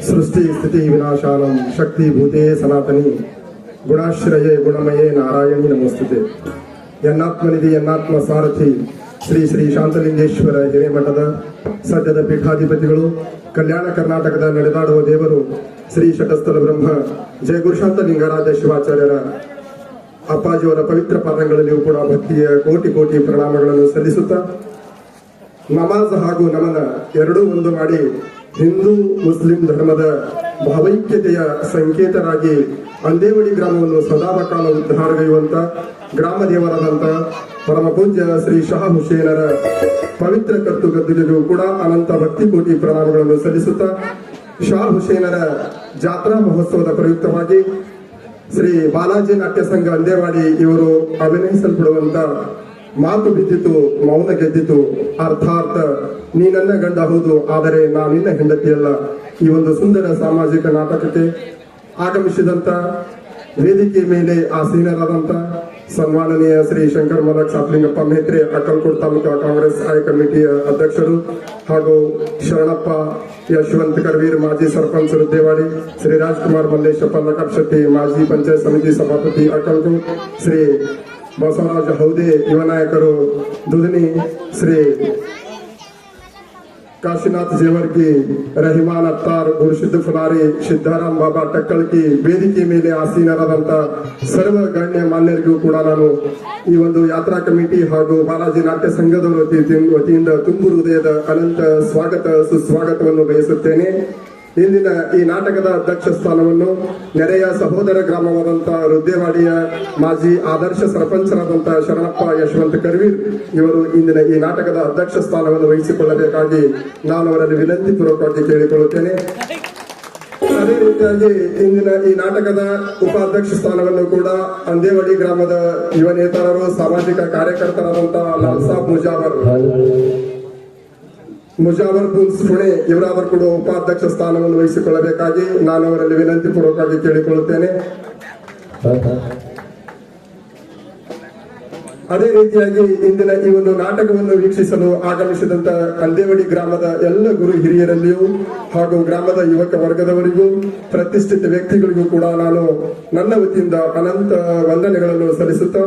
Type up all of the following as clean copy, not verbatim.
सृष्टि स्थिति विनाशानं शक्ति भूते सनातनी गुणाश्रये गुणमये नारायणी नमोस्तुते। ಎನ್ನಾತ್ಮನಿಧಿ ಎನ್ನಾತ್ಮ ಸಾರಥಿ ಶ್ರೀ ಶ್ರೀ ಶಾಂತಲಿಂಗೇಶ್ವರ ಹಿರೇಮಠದ ಸದ್ಯದ ಪೀಠಾಧಿಪತಿಗಳು, ಕಲ್ಯಾಣ ಕರ್ನಾಟಕದ ನಡೆದಾಡುವ ದೇವರು ಶ್ರೀ ಶಟಸ್ಥಲ ಬ್ರಹ್ಮ ಜಯ ಗುರುಶಾಂತ ಲಿಂಗರಾಜ ಶಿವಾಚಾರ್ಯರ ಅಪ್ಪಾಜಿಯವರ ಪವಿತ್ರ ಪಾದಗಳಲ್ಲಿಯೂ ಕೂಡ ಭಕ್ತಿಯ ಕೋಟಿ ಕೋಟಿ ಪ್ರಣಾಮಗಳನ್ನು ಸಲ್ಲಿಸುತ್ತಾ, ನಮಾಜ್ ಹಾಗೂ ನಮನ ಎರಡೂ ಒಂದು ಮಾಡಿ ಹಿಂದೂ ಮುಸ್ಲಿಂ ಧರ್ಮದ ಭಾವೈಕ್ಯತೆಯ ಸಂಕೇತರಾಗಿ ಅಂದೇವಡಿ ಗ್ರಾಮವನ್ನು ಸದಾಕಾಲ ಉದ್ಧಾರಗೈಯುವಂತ ಗ್ರಾಮ ದೇವರಾದಂತ ಪರಮ ಪೂಜ್ಯ ಶ್ರೀ ಶಹಾ ಹುಸೇನರ ಪವಿತ್ರ ಕತ್ತು ಗದ್ದುಗೆಗೂ ಕೂಡ ಅನಂತ ಭಕ್ತಿ ಕೋಟಿ ಪ್ರಣಾಮಗಳನ್ನು ಸಲ್ಲಿಸುತ್ತಾ, ಶಹಾ ಹುಸೇನರ ಜಾತ್ರಾ ಮಹೋತ್ಸವದ ಪ್ರಯುಕ್ತವಾಗಿ ಶ್ರೀ ಬಾಲಾಜಿ ನಾಟ್ಯ ಸಂಘ ಅಂದೇವಾಡಿ ಇವರು ಅಭಿನಯಿಸಲ್ಪಡುವಂತ ಮಾತು ಬಿದ್ದಿತು ಮೌನ ಗೆದ್ದಿತು ಅರ್ಥಾರ್ಥ ನೀ ನನ್ನ ಗಂಡ ಹೌದು ಆದರೆ ನಾ ನಿನ್ನ ಹೆಂಡತಿಯಲ್ಲ, ಈ ಒಂದು ಸುಂದರ ಸಾಮಾಜಿಕ ನಾಟಕಕ್ಕೆ ಆಗಮಿಸಿದಂತ ವೇದಿಕೆ ಮೇಲೆ ಆಸೀನರಾದಂತ ಸನ್ಮಾನನೀಯ ಶ್ರೀ ಶಂಕರ್ ಮಲಕ್ ಸಾತ್ಲಿಂಗಪ್ಪ ಮೇತ್ರೆ ಅಕ್ಕಲಕೋಟ್ ತಾಲೂಕಾ ಕಾಂಗ್ರೆಸ್ ಆಯ್ ಕಮಿಟಿಯ ಅಧ್ಯಕ್ಷರು ಹಾಗೂ ಶರಣಪ್ಪ ಯಶವಂತ್ ಕರ್ವೀರ್ ಮಾಜಿ ಸರ್ಪಂಚ್ ರುದ್ದೇವಾಡಿ, ಶ್ರೀ ರಾಜ್ಕುಮಾರ್ ಮಲ್ಲೇಶಪ್ಪ ಲಕಪ್ ಶೆಟ್ಟಿ ಮಾಜಿ ಪಂಚಾಯತ್ ಸಮಿತಿ ಸಭಾಪತಿ ಅಕ್ಕಲಕೋಟ್, ಶ್ರೀ ಬಸವರಾಜ ಹೌದೆ ಯುವ ನಾಯಕರು ದುಧನಿ, ಶ್ರೀ ಕಾಶಿನಾಥ್ ಜೇವರ್ಗಿ, ರಹಿಮಾನ್ ಅತ್ತಾರ್, ಗುರುಸಿದ್ಧ ಫುಲಾರಿ, ಸಿದ್ದಾರಾಮ್ ಬಾಬಾ ಟಕ್ಕಳ್ಕಿ, ವೇದಿಕೆ ಮೇಲೆ ಆಸೀನರಾದಂತ ಸರ್ವ ಗಣ್ಯ ಮಾನ್ಯರಿಗೂ ಕೂಡ ನಾನು ಈ ಒಂದು ಯಾತ್ರಾ ಕಮಿಟಿ ಹಾಗೂ ಬಾಲಾಜಿ ನಾಟ್ಯ ಸಂಘದ ವತಿಯಿಂದ ತುಂಬು ಹೃದಯದ ಅನಂತ ಸ್ವಾಗತ ಸುಸ್ವಾಗತವನ್ನು ಬಯಸುತ್ತೇನೆ. ಇಂದಿನ ಈ ನಾಟಕದ ಅಧ್ಯಕ್ಷ ಸ್ಥಾನವನ್ನು ನೆರೆಯ ಸಹೋದರ ಗ್ರಾಮವಾದಂತಹ ರುದ್ದೇವಾಡಿಯ ಮಾಜಿ ಆದರ್ಶ ಸರ್ಪಂಚರಾದಂತಹ ಶರಣಪ್ಪ ಯಶವಂತ್ ಕರ್ವೀರ್ ಇವರು ಇಂದಿನ ಈ ನಾಟಕದ ಅಧ್ಯಕ್ಷ ಸ್ಥಾನವನ್ನು ವಹಿಸಿಕೊಳ್ಳಬೇಕಾಗಿ ನಾನು ಅವರಲ್ಲಿ ವಿನಂತಿ ಪೂರ್ವಕವಾಗಿ ಕೇಳಿಕೊಳ್ಳುತ್ತೇನೆ. ಅದೇ ರೀತಿಯಾಗಿ ಇಂದಿನ ಈ ನಾಟಕದ ಉಪಾಧ್ಯಕ್ಷ ಸ್ಥಾನವನ್ನು ಕೂಡ ಅಂದೇವಾಡಿ ಗ್ರಾಮದ ಯುವ ನೇತಾರರು ಸಾಮಾಜಿಕ ಕಾರ್ಯಕರ್ತರಾದಂತಹ ಲಾಲ್ ಸಾಬ್ ಮುಜಾವರ್ ಪುಲ್ಸ್ ಪುಣೆ ಇವರಾದರೂ ಕೂಡ ಉಪಾಧ್ಯಕ್ಷ ಸ್ಥಾನವನ್ನು ವಹಿಸಿಕೊಳ್ಳಬೇಕಾಗಿ ನಾನು ಅವರಲ್ಲಿ ವಿನಂತಿ ಪೂರ್ವಕವಾಗಿ ಕೇಳಿಕೊಳ್ಳುತ್ತೇನೆ. ಅದೇ ರೀತಿಯಾಗಿ ಇಂದಿನ ಈ ಒಂದು ನಾಟಕವನ್ನು ವೀಕ್ಷಿಸಲು ಆಗಮಿಸಿದಂತ ಅಂದೇವಡಿ ಗ್ರಾಮದ ಎಲ್ಲ ಗುರು ಹಿರಿಯರಲ್ಲಿಯೂ ಹಾಗೂ ಗ್ರಾಮದ ಯುವಕ ವರ್ಗದವರಿಗೂ ಪ್ರತಿಷ್ಠಿತ ವ್ಯಕ್ತಿಗಳಿಗೂ ಕೂಡ ನಾನು ನನ್ನ ವತಿಯಿಂದ ಅನಂತ ವಂದನೆಗಳನ್ನು ಸಲ್ಲಿಸುತ್ತಾ,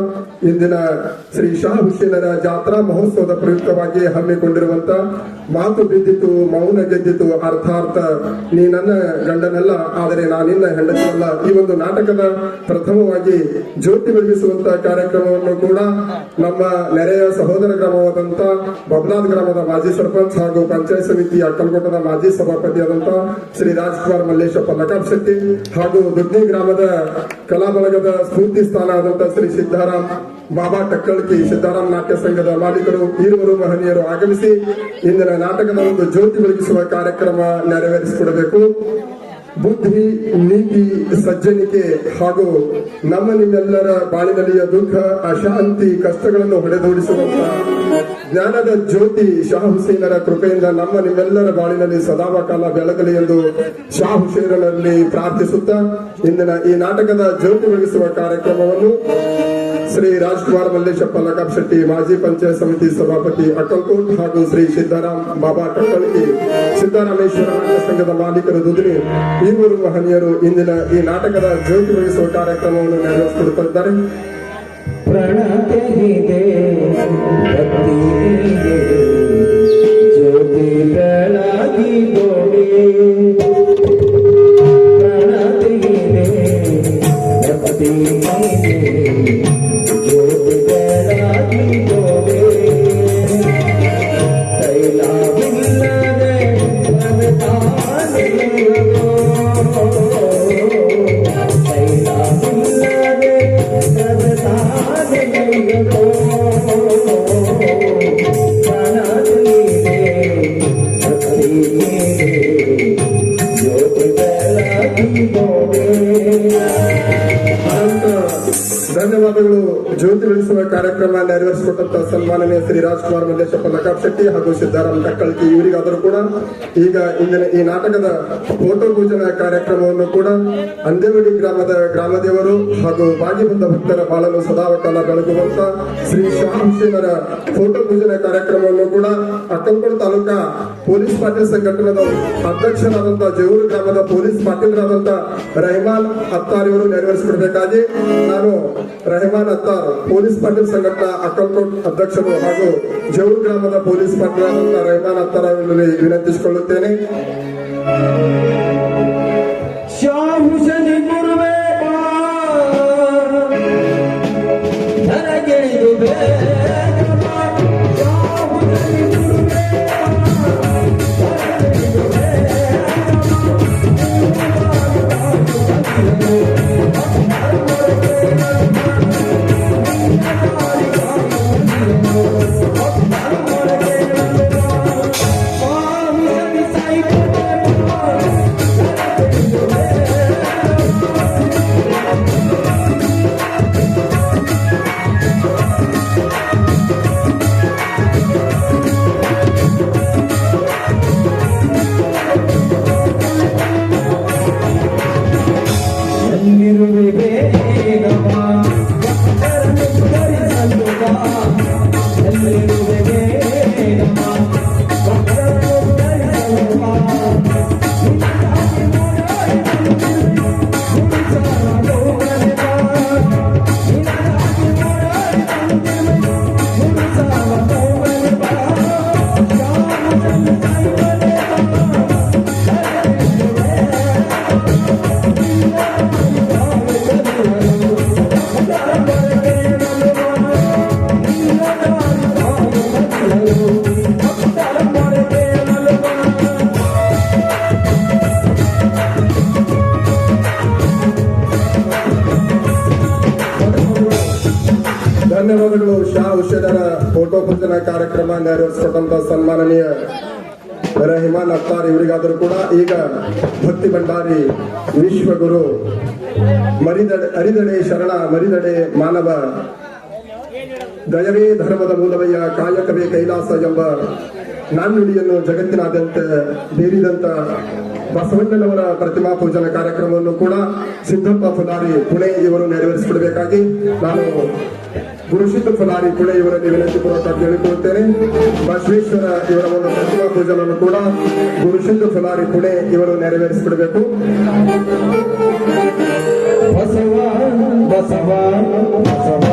ಇಂದಿನ ಶ್ರೀ ಶಹಾ ಹುಸೇನರ ಜಾತ್ರಾ ಮಹೋತ್ಸವದ ಪ್ರಯುಕ್ತವಾಗಿ ಹಮ್ಮಿಕೊಂಡಿರುವಂತ ಮಾತು ಬಿದ್ದಿತು ಮೌನ ಗೆದ್ದಿತು ಅರ್ಥಾರ್ಥ ನೀ ನನ್ನ ಗಂಡನಲ್ಲ ಆದರೆ ನಾ ನಿನ್ನ ಹೆಂಡತಿಯಲ್ಲ, ಈ ಒಂದು ನಾಟಕದ ಪ್ರಥಮವಾಗಿ ಜ್ಯೋತಿ ಬೆಳಗಿಸುವಂತ ಕಾರ್ಯಕ್ರಮವನ್ನು ಕೂಡ ನಮ್ಮ ನೆರೆಯ ಸಹೋದರ ಗ್ರಾಮವಾದಂತ ಬಬ್ಲಾದ್ ಗ್ರಾಮದ ಮಾಜಿ ಸರ್ಪಂಚ್ ಹಾಗೂ ಪಂಚಾಯತ್ ಸಮಿತಿ ಅಕ್ಕಲಕೋಟದ ಮಾಜಿ ಸಭಾಪತಿಯಾದಂತ ಶ್ರೀ ರಾಜ್ಕುಮಾರ್ ಮಲ್ಲೇಶಪ್ಪ ಲಕಾಬ್ ಶೆಟ್ಟಿ ಹಾಗೂ ದುಡ್ನಿ ಗ್ರಾಮದ ಕಲಾ ಬಳಗದ ಸ್ಫೂರ್ತಿ ಸ್ಥಾನ ಆದಂತ ಶ್ರೀ ಸಿದ್ದಾರಾಮ್ ಬಾಬಾ ಟಕ್ಕಳ್ಕಿ ಸಿದ್ದಾರಾಮ್ ನಾಟ್ಯ ಸಂಘದ ಮಾಲೀಕರು ಈರುವರು ಮಹನೀಯರು ಆಗಮಿಸಿ ಇಂದಿನ ನಾಟಕದ ಒಂದು ಜ್ಯೋತಿ ಬೆಳಗಿಸುವ ಕಾರ್ಯಕ್ರಮ ನೆರವೇರಿಸಿಕೊಡಬೇಕು. ಬುದ್ಧಿ ನೀತಿ ಸಜ್ಜನಿಕೆ ಹಾಗೂ ನಮ್ಮ ನಿಮ್ಮೆಲ್ಲರ ಬಾಳಿನಲ್ಲಿಯ ದುಃಖ ಅಶಾಂತಿ ಕಷ್ಟಗಳನ್ನು ಹೊಡೆದೋಡಿಸುವಂತ ಜ್ಞಾನದ ಜ್ಯೋತಿ ಶಹಾ ಹುಸೇನರ ಕೃಪೆಯಿಂದ ನಮ್ಮ ನಿಮ್ಮೆಲ್ಲರ ಬಾಳಿನಲ್ಲಿ ಸದಾಕಾಲ ಬೆಳಗಲಿ ಎಂದು ಶಹಾ ಹುಸೇನರಲ್ಲಿ ಪ್ರಾರ್ಥಿಸುತ್ತಾ, ಇಂದಿನ ಈ ನಾಟಕದ ಜ್ಯೋತಿ ಬೆಳಗಿಸುವ ಕಾರ್ಯಕ್ರಮವನ್ನು ಶ್ರೀ ರಾಜ್ಕುಮಾರ್ ಮಲ್ಲೇಶಪ್ಪ ಲಕಾಬ್ ಶೆಟ್ಟಿ ಮಾಜಿ ಪಂಚಾಯತ್ ಸಮಿತಿ ಸಭಾಪತಿ ಅಕ್ಕಲಕೋಟ್ ಹಾಗೂ ಶ್ರೀ ಸಿದ್ದಾರಾಮ್ ಬಾಬಾ ಟಕ್ಕಳ್ಕಿ ಸಿದ್ದರಾಮೇಶ್ವರ ನಾಟ್ಯ ಸಂಘದ ಮಾಲೀಕರು ದುಧನಿ ಈರುವರು ಮಹನೀಯರು ಇಂದಿನ ಈ ನಾಟಕದ ಜ್ಯೋತಿ ಬೆಳಗಿಸುವ ಕಾರ್ಯಕ್ರಮವನ್ನು ನೆರವೇರಿಸಿಕೊಡುತ್ತಿದ್ದಾರೆ. Sana ಸನ್ಮಾನನೀಯ ಶ್ರೀ ರಾಜ್ಕುಮಾರ್ ಮಂದೇಶಪ್ಪ ಲಕಾಪ್ ಶೆಟ್ಟಿ ಹಾಗೂ ಸಿದ್ದಾರಾಮ್ ಕಕ್ಕಳ್ಕಿ ಇವರಿಗಾದರೂ ಕೂಡ ಈಗ ಇಂದಿನ ಈ ನಾಟಕದ ಫೋಟೋ ಪೂಜನಾ ಕಾರ್ಯಕ್ರಮವನ್ನು ಕೂಡ ಅಂದೇವಡಿ ಗ್ರಾಮದ ಗ್ರಾಮದೇವರು ಹಾಗೂ ಬಾಗಿ ಬಂದ ಭಕ್ತರ ಬಾಳಲು ಸದಾವಕಾಲ ಬೆಳಗುವಂತ ಶ್ರೀ ಶಾ ಹುಸೇನರ ಫೋಟೋ ಪೂಜನಾ ಕಾರ್ಯಕ್ರಮವನ್ನು ಕೂಡ ಅಕ್ಕಲಕೋಟೆ ತಾಲೂಕಾ ಪೊಲೀಸ್ ಪಾಟೀಲ್ ಸಂಘಟನೆದ ಅಧ್ಯಕ್ಷರಾದಂತಹ ಜೇವೂರು ಗ್ರಾಮದ ಪೊಲೀಸ್ ಪಾಟೀಲರಾದಂತಹ ರೆಹಮಾನ್ ಅತ್ತಾರ್ ಇವರು ನೆರವೇರಿಸಿಕೊಡಬೇಕಾಗಿ ನಾನು ರೆಹಮಾನ್ ಅತ್ತಾರ್ ಪೊಲೀಸ್ ಪಾಟೀಲ್ ಸಂಘಟನಾ ಅಕ್ಕಲಕೋಟ್ ಅಧ್ಯಕ್ಷರು ಹಾಗೂ ಜೇವೂರು ಗ್ರಾಮದ ಪೊಲೀಸ್ ಪಾಟೀಲರಾದಂತಹ ರೆಹಮಾನ್ ಅತ್ತಾರ್ ಅವರಲ್ಲಿ ವಿನಂತಿಸಿಕೊಳ್ಳುತ್ತೇನೆ. ಧನ್ಯವಾದಗಳು. ಶಾ ಹುಸೇನರ ಫೋಟೋ ಪೂಜನಾ ಕಾರ್ಯಕ್ರಮ ನೆರವೇರಿಸಿಕೊಟ್ಟಂತ ಸನ್ಮಾನನೀಯ ರೆಹಮಾನ್ ಅತ್ತಾರ್ ಇವರಿಗಾದರೂ ಕೂಡ ಈಗ ಭಕ್ತಿ ಭಂಡಾರಿ ವಿಶ್ವಗುರು ಅರಿದಡೆ ಶರಣ ಮರಿದಡೆ ಮಾನವ ದಯವೇ ಧರ್ಮದ ಮೂಲವಯ್ಯ ಕಾಯಕವೇ ಕೈಲಾಸ ಎಂಬ ನಾಣ್ಣುಡಿಯನ್ನು ಜಗತ್ತಿನಾದ್ಯಂತ ಬೀರಿದಂತ ಬಸವಣ್ಣನವರ ಪ್ರತಿಮಾ ಪೂಜನಾ ಕಾರ್ಯಕ್ರಮವನ್ನು ಕೂಡ ಸಿದ್ದಪ್ಪ ಫುಲಾರಿ ಪುಣೆ ಇವರು ನೆರವೇರಿಸಿಕೊಡಬೇಕಾಗಿ ನಾನು ಗುರುಸಿದ್ಧ ಫುಲಾರಿ ಪುಣೆ ಇವರಲ್ಲಿ ವಿನಂತಿಪೂರ್ವಕ ಕೇಳಿಕೊಳ್ಳುತ್ತೇನೆ. ಬಸವೇಶ್ವರ ಇವರ ಒಂದು ಪ್ರತಿಮಾ ಪೂಜನನ್ನು ಕೂಡ ಗುರುಸಿದ್ಧ ಫುಲಾರಿ ಪುಣೆ ಇವರು ನೆರವೇರಿಸಿಕೊಡಬೇಕು. ಬಸವ ಬಸವ ಬಸವ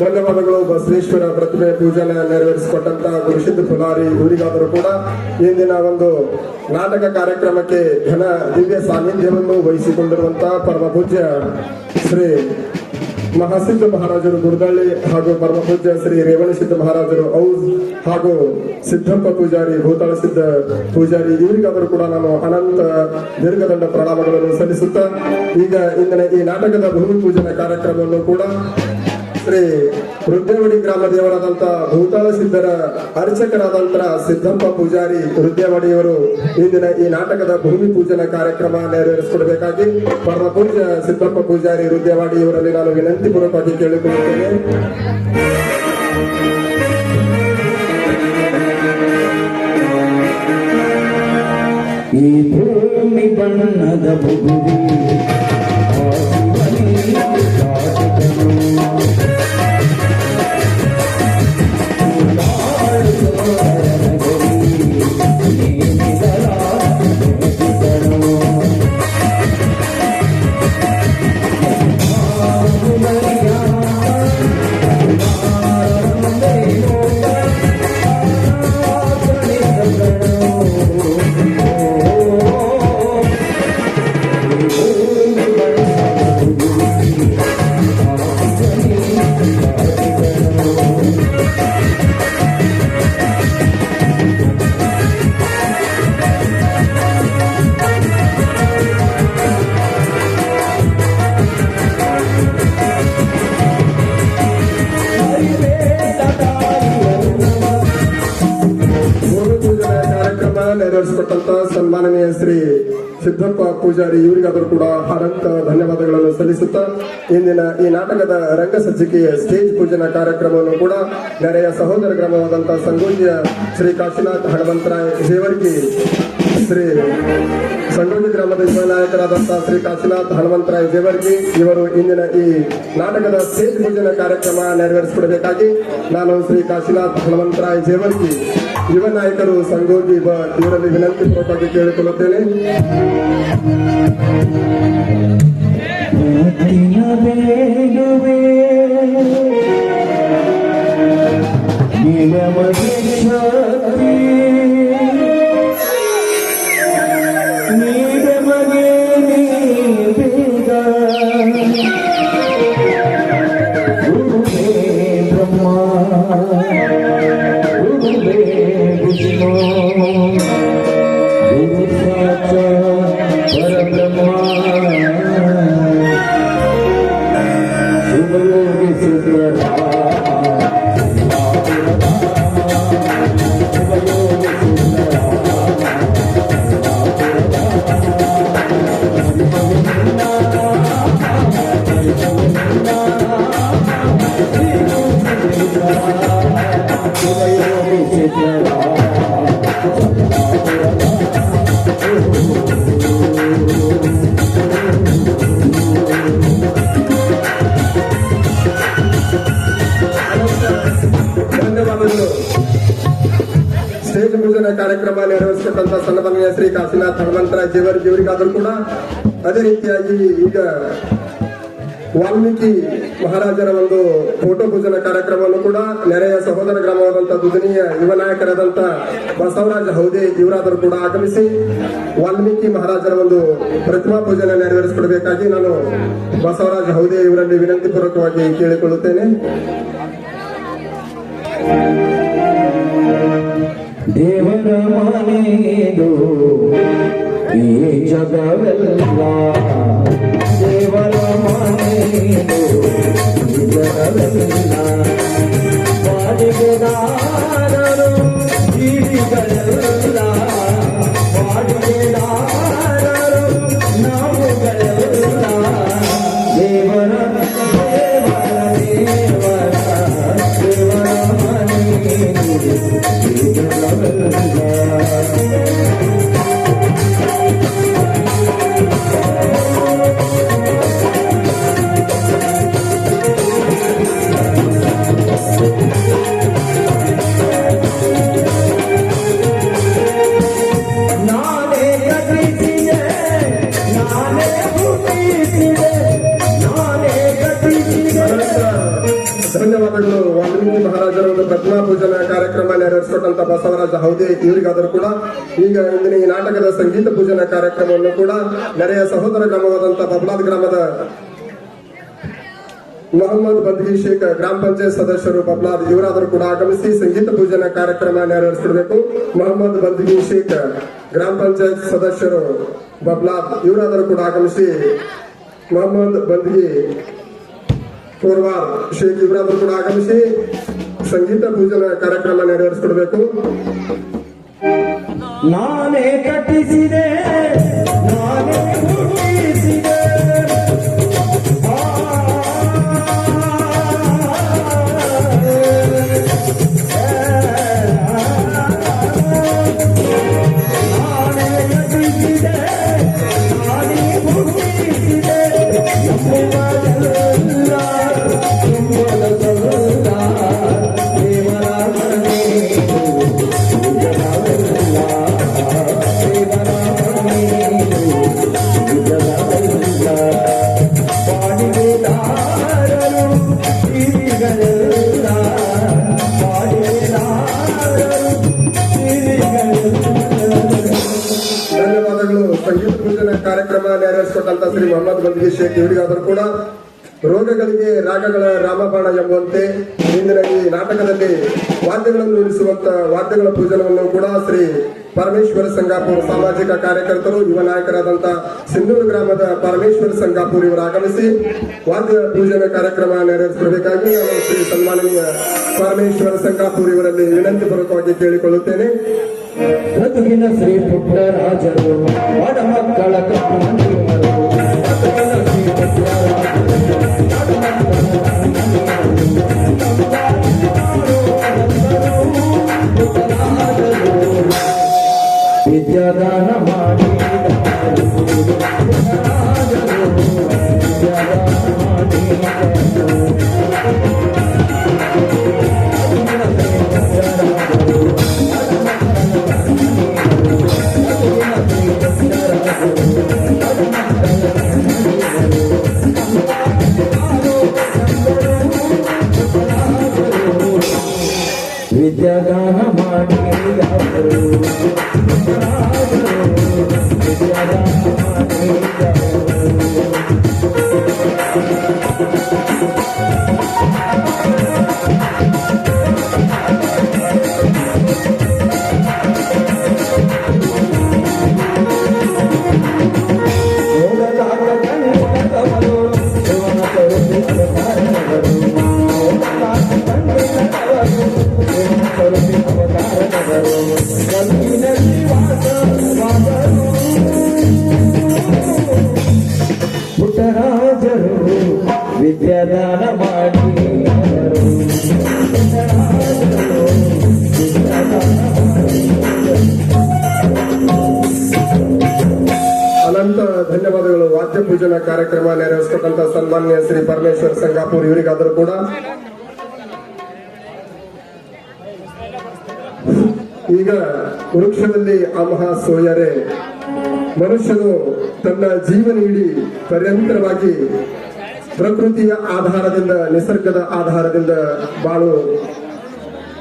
ಧನ್ಯವಾದಗಳು. ಬಸವೇಶ್ವರ ಪ್ರತಿಮೆ ಪೂಜನೆ ನೆರವೇರಿಸಿಕೊಟ್ಟಂತ ಗುರುಸಿದ್ಧ ಫುಲಾರಿ ಇವರಿಗಾದರೂ ಕೂಡ ಇಂದಿನ ಒಂದು ನಾಟಕ ಕಾರ್ಯಕ್ರಮಕ್ಕೆ ಘನ ದಿವ್ಯ ಸಾನ್ನಿಧ್ಯವನ್ನು ವಹಿಸಿಕೊಂಡಿರುವಂತಹ ಪರಮ ಪೂಜ್ಯ ಶ್ರೀ ಮಹಾಸಿದ್ಧ ಮಹಾರಾಜರು ಗುರುದಳ್ಳಿ ಹಾಗೂ ಪರಮ ಪೂಜ್ಯ ಶ್ರೀ ರೇವಣಸಿದ್ಧ ಮಹಾರಾಜರು ಔಸ್ ಹಾಗೂ ಸಿದ್ದಪ್ಪ ಪೂಜಾರಿ ಭೂತಾಳ ಸಿದ್ಧ ಪೂಜಾರಿ ಇವರಿಗಾದರೂ ಕೂಡ ನಾನು ಅನಂತ ದೀರ್ಘದಂಡ ಪ್ರಣಾಮಗಳನ್ನು ಸಲ್ಲಿಸುತ್ತಾ ಈಗ ಇಂದಿನ ಈ ನಾಟಕದ ಭೂಮಿ ಪೂಜನ ಕಾರ್ಯಕ್ರಮವನ್ನು ಕೂಡ ಶ್ರೀ ವೃದ್ಧೇವಡಿ ಗ್ರಾಮ ದೇವರಾದಂತಹ ಭೂತಾಳ ಸಿದ್ಧರ ಅರ್ಚಕರಾದಂತಹ ಸಿದ್ದಪ್ಪ ಪೂಜಾರಿ ವೃದ್ಧೇವಡಿಯವರು ಇಂದಿನ ಈ ನಾಟಕದ ಭೂಮಿ ಪೂಜನ ಕಾರ್ಯಕ್ರಮ ನೆರವೇರಿಸಿಕೊಡಬೇಕಾಗಿ ಪರಮ ಪೂಜ್ಯ ಸಿದ್ದಪ್ಪ ಪೂಜಾರಿ ವೃದ್ಧೇವಾಡಿ ಇವರಲ್ಲಿ ನಾನು ವಿನಂತಿ ಪೂರ್ವಕವಾಗಿ ಕೇಳಿಕೊಳ್ಳುತ್ತೇನೆ. ಈ ಭೂಮಿ ಬಣ್ಣದ ಭೂಮಿ ಸಿದ್ದಪ್ಪ ಪೂಜಾರಿ ಇವರಿಗಾದರೂ ಕೂಡ ಅನಂತ ಧನ್ಯವಾದಗಳನ್ನು ಸಲ್ಲಿಸುತ್ತಾ ಇಂದಿನ ಈ ನಾಟಕದ ರಂಗ ಸಜ್ಜಿಕೆಯ ಸ್ಟೇಜ್ ಪೂಜನಾ ಕಾರ್ಯಕ್ರಮವನ್ನು ಕೂಡ ನೆರೆಯ ಸಹೋದರ ಗ್ರಾಮವಾದಂತಹ ಸಂಗೋಜಿಯ ಶ್ರೀ ಕಾಶಿನಾಥ್ ಹಣವಂತರಾಯ್ ಜೇವರ್ಗಿ, ಶ್ರೀ ಸಂಗೋಜಿ ಗ್ರಾಮದ ಯುವ ನಾಯಕರಾದಂತಹ ಶ್ರೀ ಕಾಶಿನಾಥ್ ಹಣವಂತರಾಯ್ ಜೇವರ್ಗಿ ಇವರು ಇಂದಿನ ಈ ನಾಟಕದ ಸ್ಟೇಜ್ ಪೂಜನಾ ಕಾರ್ಯಕ್ರಮ ನೆರವೇರಿಸಿಕೊಡಬೇಕಾಗಿ ನಾನು ಶ್ರೀ ಕಾಶಿನಾಥ್ ಹಣವಂತರಾಯ್ ಜೇವರ್ಗಿ ಯುವ ನಾಯಕರು ಸಂಗೋಜಿ ಇವರಲ್ಲಿ ವಿನಂತಿ ಪೂರ್ವಕವಾಗಿ ಕೇಳಿಕೊಳ್ಳುತ್ತೇನೆ. ಧನ್ಯವಾದಗಳು. ಸ್ಟೇಜ್ ಪೂಜನಾ ಕಾರ್ಯಕ್ರಮ ನೆರವೇರಿಸತಕ್ಕಂಥ ಸನ್ಮಾನ್ಯ ಶ್ರೀ ಕಾಶಿನಾಥ್ ಹಣವಂತರಾಯ್ ಜೇವರ್ಗಿ ಇವರಿಗಾದರೂ ಕೂಡ ಅದೇ ರೀತಿಯಾಗಿ ಈಗ ವಾಲ್ಮೀಕಿ ಮಹಾರಾಜರ ಒಂದು ಫೋಟೋ ಪೂಜನಾ ಕಾರ್ಯಕ್ರಮವನ್ನು ಕೂಡ ನೆರೆಯ ಸಹೋದರ ಗ್ರಾಮವಾದಂತಹ ದುದನಿಯ ಯುವ ನಾಯಕರಾದಂತ ಬಸವರಾಜ ಹೌದೆ ಇವರಾದರೂ ಕೂಡ ಆಗಮಿಸಿ ವಾಲ್ಮೀಕಿ ಮಹಾರಾಜರ ಒಂದು ಪ್ರತಿಮಾ ಪೂಜನೆ ನೆರವೇರಿಸಿಕೊಡಬೇಕಾಗಿ ನಾನು ಬಸವರಾಜ ಹೌದೆ ಇವರಲ್ಲಿ ವಿನಂತಿ ಪೂರ್ವಕವಾಗಿ ಕೇಳಿಕೊಳ್ಳುತ್ತೇನೆ. ದೇವರ ಮನೆಯದು ಈ ಜಗವೆಲ್ಲ, ದೇವರ ಮನೆಯದು ಈ ಜಗವೆಲ್ಲ, ಬಾಡಿಗೆದಾರರು ಗಿರಿಗಳೆಲ್ಲ, ಬಾಡಿಗೆದಾರರು ನಾವುಗಳೆಲ್ಲ, ದೇವರ ದೇವರ ದೇವರ ದೇವರ ಮನೆಯದು ಈ ಜಗವೆಲ್ಲ. ಧನ್ಯವಾದಗಳು. ವಾಲ್ಮೀಕಿ ಮಹಾರಾಜರ ಒಂದು ಪ್ರತಿಮಾ ಪೂಜನಾ ಕಾರ್ಯಕ್ರಮ ನೆರವೇರಿಸಿಕೊಟ್ಟಂತ ಬಸವರಾಜ ಹೌದೆ ಇವರಿಗಾದರೂ ಕೂಡ ಈಗ ಇಂದಿನ ಈ ನಾಟಕದ ಸಂಗೀತ ಪೂಜನಾ ಕಾರ್ಯಕ್ರಮವನ್ನು ಕೂಡ ನೆರೆಯ ಸಹೋದರ ಗ್ರಾಮವಾದಂತಹ ಬಬ್ಲಾದ್ ಗ್ರಾಮದ ಮೊಹಮ್ಮದ್ ಬಂದ್ಗಿ ಶೇಖ್ ಗ್ರಾಮ ಪಂಚಾಯತ್ ಸದಸ್ಯರು ಬಬ್ಲಾದ್ ಇವರಾದರೂ ಕೂಡ ಆಗಮಿಸಿ ಸಂಗೀತ ಪೂಜನಾ ಕಾರ್ಯಕ್ರಮ ನೆರವೇರಿಸಿಕೊಡಬೇಕು. ಮೊಹಮ್ಮದ್ ಬಂದ್ಗಿ ಶೇಖ್ ಗ್ರಾಮ ಪಂಚಾಯತ್ ಸದಸ್ಯರು ಬಬ್ಲಾದ್ ಇವರಾದರೂ ಕೂಡ ಆಗಮಿಸಿ ಮೊಹಮ್ಮದ್ ಬಂದ್ಗಿ ಕೋರ್ವಾರ್ ಶೇಖ್ ಇವರಾದರೂ ಕೂಡ ಆಗಮಿಸಿ ಸಂಗೀತ ಪೂಜನಾ ಕಾರ್ಯಕ್ರಮ ನೆರವೇರಿಸಿಕೊಡಬೇಕು. ನಾನೇ ಕಟ್ಟಿಸಿದೆ, ನಾನೇ ಹುಟ್ಟಿಸಿದೆ, ನಾನೇ ಕಟ್ಟಿಸಿದೆ, ನಾನೇ ಹುಟ್ಟಿಸಿದೆ, ನಮ್ಮವರೆಲ್ಲ ತುಂಬಲ ಸಲ್ಲ, ದೇವರ ಮನೆಯದು ಜಗವೆಲ್ಲ, ದೇವರ ಮನೆಯದು ಜಗವೆಲ್ಲ, ಬಾಡಿಗೆದಾರರು ಗಿರಿಗಳೆಲ್ಲ, ಬಾಡಿಗೆದಾರರು ಗಿರಿಗಳೆಲ್ಲ. ಧನ್ಯವಾದಗಳು. ಸಂಗೀತ ಪೂಜನಾ ಕಾರ್ಯಕ್ರಮ ನೆರವೇರಿಸಿಕೊಟ್ಟಂತ ಶ್ರೀ ಮೊಹಮ್ಮದ್ ಬಂದ್ಗಿ ಶೇಖ್ ಇವರಿಗಾದರೂ ಕೂಡ ರೋಗಗಳಿಗೆ ರಾಗಗಳ ರಾಮಬಾಣ ಎಂಬುವಂತೆ ಇಂದಿನ ಈ ನಾಟಕದಲ್ಲಿ ವಾದ್ಯಗಳನ್ನು ನುಡಿಸುವಂತ ವಾದ್ಯಗಳ ಪೂಜನವನ್ನು ಕೂಡ ಶ್ರೀ ಪರಮೇಶ್ವರ ಸಂಗಾಪುರ್ ಸಾಮಾಜಿಕ ಕಾರ್ಯಕರ್ತರು ಯುವ ನಾಯಕರಾದಂತ ಸಿಂಧೂರು ಗ್ರಾಮದ ಪರಮೇಶ್ವರ ಸಂಗಾಪುರ್ ಇವರು ಆಗಮಿಸಿ ವಾದ್ಯ ಪೂಜನ ಕಾರ್ಯಕ್ರಮ ನೆರವೇರಿಸಬೇಕಾಗಿ ನಾನು ಶ್ರೀ ಸನ್ಮಾನನೀಯ ಪರಮೇಶ್ವರ ಸಂಗಾಪುರ್ ಇವರಲ್ಲಿ ವಿನಂತಿ ಪೂರ್ವಕವಾಗಿ ಕೇಳಿಕೊಳ್ಳುತ್ತೇನೆ. ಬದುಕಿನ ಶ್ರೀ ಪುಟ್ಟರಾಜರು ಬಡ ಮಕ್ಕಳ ಕಣ್ಣೀರು ಬದುಕಿನ ಶ್ರೀ ಪುಟ್ಟರಾಜರು ಬಡ ಮಕ್ಕಳ ಪುಟ್ಟರಾಜರು ವಿದ್ಯಾದಾನ ಮಾಡಿ ವಿದ್ಯಾದಾನ ಮಾಡಿ ಪುಟ್ಟರಾಜರು ವಿದ್ಯಾದಾನ ಮಾಡಿ ಅನಂತ ಧನ್ಯವಾದಗಳು. ವಾದ್ಯ ಪೂಜನಾ ಕಾರ್ಯಕ್ರಮ ನೆರವೇರಿಸತಕ್ಕಂಥ ಸನ್ಮಾನ್ಯ ಶ್ರೀ ಪರಮೇಶ್ವರ್ ಸಂಗಾಪುರ್ ಇವರಿಗಾದರೂ ಕೂಡ ಈಗ ವೃಕ್ಷದಲ್ಲಿ ಅಮಹ ಸೋಯರೆ ಮನುಷ್ಯನು ತನ್ನ ಜೀವನ ಇಡೀ ಪರ್ಯಂತರವಾಗಿ ಪ್ರಕೃತಿಯ ಆಧಾರದಿಂದ ನಿಸರ್ಗದ ಆಧಾರದಿಂದ ಬಾಳು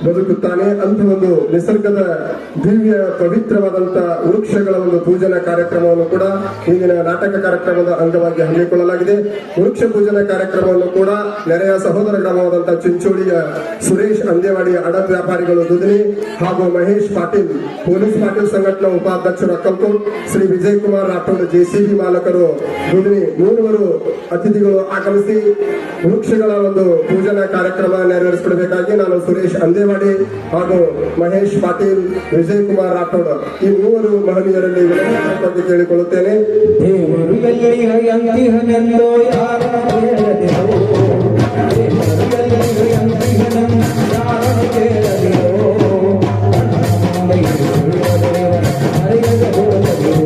ಬದುಕುತ್ತಾನೆ. ಅಂತ ಒಂದು ನಿಸರ್ಗದ ದಿವ್ಯ ಪವಿತ್ರವಾದಂತ ವೃಕ್ಷಗಳ ಒಂದು ಪೂಜನಾ ಕಾರ್ಯಕ್ರಮವನ್ನು ಕೂಡ ಇಂದಿನ ನಾಟಕ ಕಾರ್ಯಕ್ರಮದ ಅಂಗವಾಗಿ ಹಮ್ಮಿಕೊಳ್ಳಲಾಗಿದೆ. ವೃಕ್ಷ ಪೂಜನಾ ಕಾರ್ಯಕ್ರಮವನ್ನು ಕೂಡ ನೆರೆಯ ಸಹೋದರ ಗ್ರಾಮವಾದಂತಹ ಚಿಂಚೋಳಿಯ ಸುರೇಶ್ ಅಂದೇವಾಡಿಯ ಅಡ ವ್ಯಾಪಾರಿಗಳು ದುದನಿ ಹಾಗೂ ಮಹೇಶ್ ಪಾಟೀಲ್ ಪೊಲೀಸ್ ಪಾಟೀಲ್ ಸಂಘಟನಾ ಉಪಾಧ್ಯಕ್ಷರು ಅಕ್ಕಲ್ಕೋಟ್, ಶ್ರೀ ವಿಜಯ್ ಕುಮಾರ್ ರಾಠೋಡ್ ಜೆಸಿಬಿ ಮಾಲಕರು ದುದನಿ ಮೂವರು ಅತಿಥಿಗಳು ಆಗಮಿಸಿ ವೃಕ್ಷಗಳ ಒಂದು ಪೂಜನಾ ಕಾರ್ಯಕ್ರಮ ನೆರವೇರಿಸಿಕೊಡಬೇಕಾಗಿ ನಾನು ಸುರೇಶ್ ಅಂದೇವಾಡಿ ಹಾಗೂ ಮಹೇಶ್ ಪಾಟೀಲ್, ವಿಜಯ್ ಕುಮಾರ್ ರಾಠೋಡ್ ಈ ಮೂವರು ಮಹನೀಯರಲ್ಲಿ ವಿನಂತಿ ಕೇಳಿಕೊಳ್ಳುತ್ತೇನೆ. ದೇವರು ಎಲ್ಲಿ ಅಂತಿಹನೆಂದೋ ಯಾರ ಕೇಳದಿರೋ, ದೇವರು ಎಲ್ಲಿ ಅಂತಿಹನೆಂದೋ ಯಾರ ಕೇಳದಿರೋ, ಅರಿಯದ ಹೋಗದಿರೋ,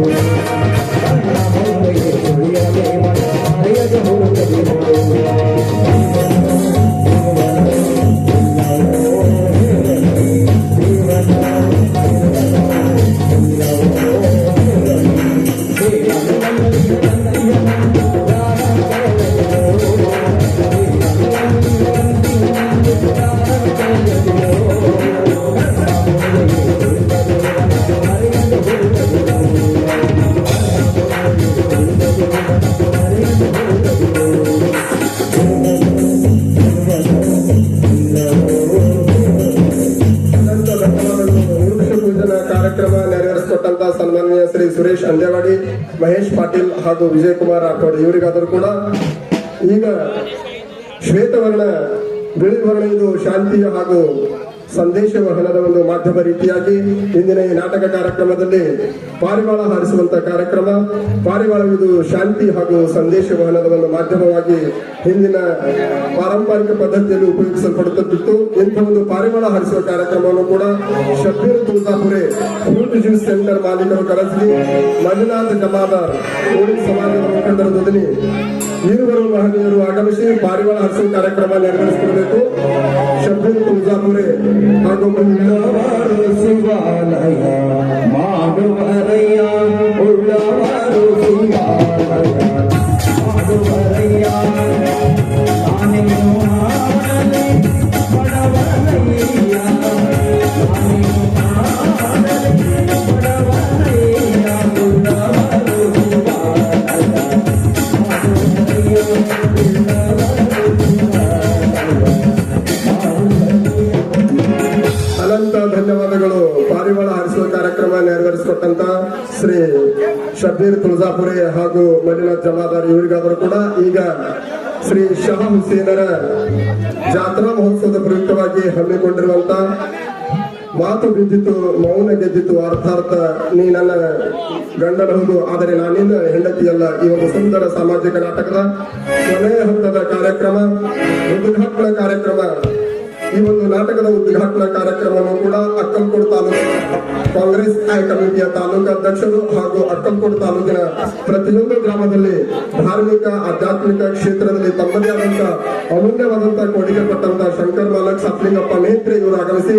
ನನ್ನ ಮುಂದೆ ಸುಳಿಯದೆ ಅರಿಯದ ಹೋಗದಿರೋ. ಕಾರ್ಯಕ್ರಮ ನೆರವೇರಿಸಿಕೊಟ್ಟಂತ ಸನ್ಮಾನ್ಯ ಶ್ರೀ ಸುರೇಶ್ ಅಂದೇವಾಡಿ, ಮಹೇಶ್ ಪಾಟೀಲ್ ಹಾಗೂ ವಿಜಯ್ ಕುಮಾರ್ ರಾಠೋಡ್ ಇವರಿಗಾದರೂ ಕೂಡ ಈಗ ಶ್ವೇತವರ್ಣ ಬಿಳಿ ವರ್ಣ ಇದು ಶಾಂತಿಯ ಹಾಗೂ ಸಂದೇಶ ವಹನದ ಒಂದು ಮಾಧ್ಯಮ ರೀತಿಯಾಗಿ ಇಂದಿನ ಈ ನಾಟಕ ಕಾರ್ಯಕ್ರಮದಲ್ಲಿ ಪಾರಿವಾಳ ಹಾರಿಸುವಂತ ಕಾರ್ಯಕ್ರಮ. ಪಾರಿವಾಳ ಇದು ಶಾಂತಿ ಹಾಗೂ ಸಂದೇಶ ವಹನದ ಒಂದು ಮಾಧ್ಯಮವಾಗಿ ಹಿಂದಿನ ಪಾರಂಪರಿಕ ಪದ್ಧತಿಯಲ್ಲಿ ಉಪಯೋಗಿಸಲ್ಪಡುತ್ತಿತ್ತು. ಇಂಥ ಒಂದು ಪಾರಿವಾಳ ಹಾರಿಸುವ ಕಾರ್ಯಕ್ರಮವನ್ನು ಕೂಡ ಶಬ್ಬೀರ್ ತುಳಜಾಪುರೆ ಫ್ರೂಟ್ ಜ್ಯೂಸ್ ಸೆಂಟರ್ ಮಾಲೀಕರು ಕರಸ್ಲಿ, ಮಂಜುನಾಥ್ ಜಮಾದಾರ್ ಕೋಳಿ ಸಮಾಜದ ಮುಖಂಡರ ಜೊತೆ ಇರುವರು ಮಹನೀಯರು ಆಗಮಿಸಿ ಪಾರಿವಾಳ ಹಾರಿಸುವ ಕಾರ್ಯಕ್ರಮ ನೆರವೇರಿಸಿಕೊಡಬೇಕು. ಶಬ್ಬೀರ್ ತುಳಜಾಪುರೆ ಹಾಗೂ ಉಳ್ಳವರು ಶಿವಾಲಯ ಮಾಡುವರಯ್ಯ, ಉಳ್ಳವರು ಶಿವಾಲಯ ಮಾಡುವರಯ್ಯ, ನಾನೇನು ಮಾಡಲಿ ಬಡವರಯ್ಯ, ನಾನೇನು ಮಾಡಲಿ ಬಡವರಯ್ಯ, ಉಳ್ಳವರು ಶಿವಾಲಯ ಮಾಡುವರಯ್ಯ, ಅನಂತ ಧನ್ಯವಾದಗಳು. ಪಾರಿವಾಳ ಹಾರಿಸುವ ಕಾರ್ಯಕ್ರಮ ನೆರವೇರಿಸಿಕೊಟ್ಟಂತ ಶ್ರೀ ಶಬ್ಬೀರ್ ತುಳಜಾಪುರೆ ಹಾಗೂ ಮಂಜುನಾಥ್ ಜಮಾದಾರ್ ಇವರಿಗಾದರೂ ಕೂಡ ಈಗ ಶ್ರೀ ಶಹ ಹುಸೇನರ ಜಾತ್ರಾ ಮಹೋತ್ಸವದ ಪ್ರಯುಕ್ತವಾಗಿ ಹಮ್ಮಿಕೊಂಡಿರುವಂತ ಮಾತು ಬಿದ್ದಿತು ಮೌನ ಗೆದ್ದಿತು ಅರ್ಥಾರ್ಥ ನೀ ನನ್ನ ಗಂಡನ ಹೌದು ಆದರೆ ನಾನಿನ್ನ ಹೆಂಡತಿಯಲ್ಲ. ಈ ಒಂದು ಸುಂದರ ಸಾಮಾಜಿಕ ನಾಟಕದ ಕೊನೆಯ ಹಂತದ ಕಾರ್ಯಕ್ರಮ ಉದ್ಘಾಟನಾ ಕಾರ್ಯಕ್ರಮ. ಈ ಒಂದು ನಾಟಕದ ಉದ್ಘಾಟನಾ ಕಾರ್ಯಕ್ರಮವನ್ನು ಕೂಡ ಅಕ್ಕಲಕೋಟೆ ತಾಲೂಕು ಕಾಂಗ್ರೆಸ್ ಆಯ್ ಕಮಿಟಿಯ ತಾಲೂಕು ಅಧ್ಯಕ್ಷರು ಹಾಗೂ ಅಕ್ಕಲಕೋಟೆ ತಾಲೂಕಿನ ಪ್ರತಿಯೊಂದು ಗ್ರಾಮದಲ್ಲಿ ಧಾರ್ಮಿಕ ಆಧ್ಯಾತ್ಮಿಕ ಕ್ಷೇತ್ರದಲ್ಲಿ ತಮ್ಮದೇ ಆದಂತಹ ಅಮೂಲ್ಯವಾದಂತಹ ಕೊಡುಗೆ ಕೊಟ್ಟಂತಹ ಶಂಕರ್ ಮಾಲಕ್ ಸಾತ್ಲಿಂಗಪ್ಪ ಮೇತ್ರೆ ಇವರು ಆಗಮಿಸಿ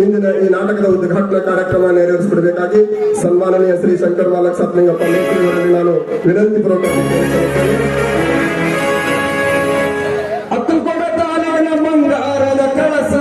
ಇಂದಿನ ಈ ನಾಟಕದ ಉದ್ಘಾಟನಾ ಕಾರ್ಯಕ್ರಮ ನೆರವೇರಿಸಿಕೊಡಬೇಕಾಗಿ ಸನ್ಮಾನನೀಯ ಶ್ರೀ ಶಂಕರ್ ಮಾಲಕ್ ಸಾತ್ಲಿಂಗಪ್ಪ ಮೇತ್ರೆ ಇವರಲ್ಲಿ ನಾನು ವಿನಂತಿ ಅಕ್ಕಲಕೋಟೆ ತಾಲೂಕಿನ ಬಂಗಾರದ ಕಳಸ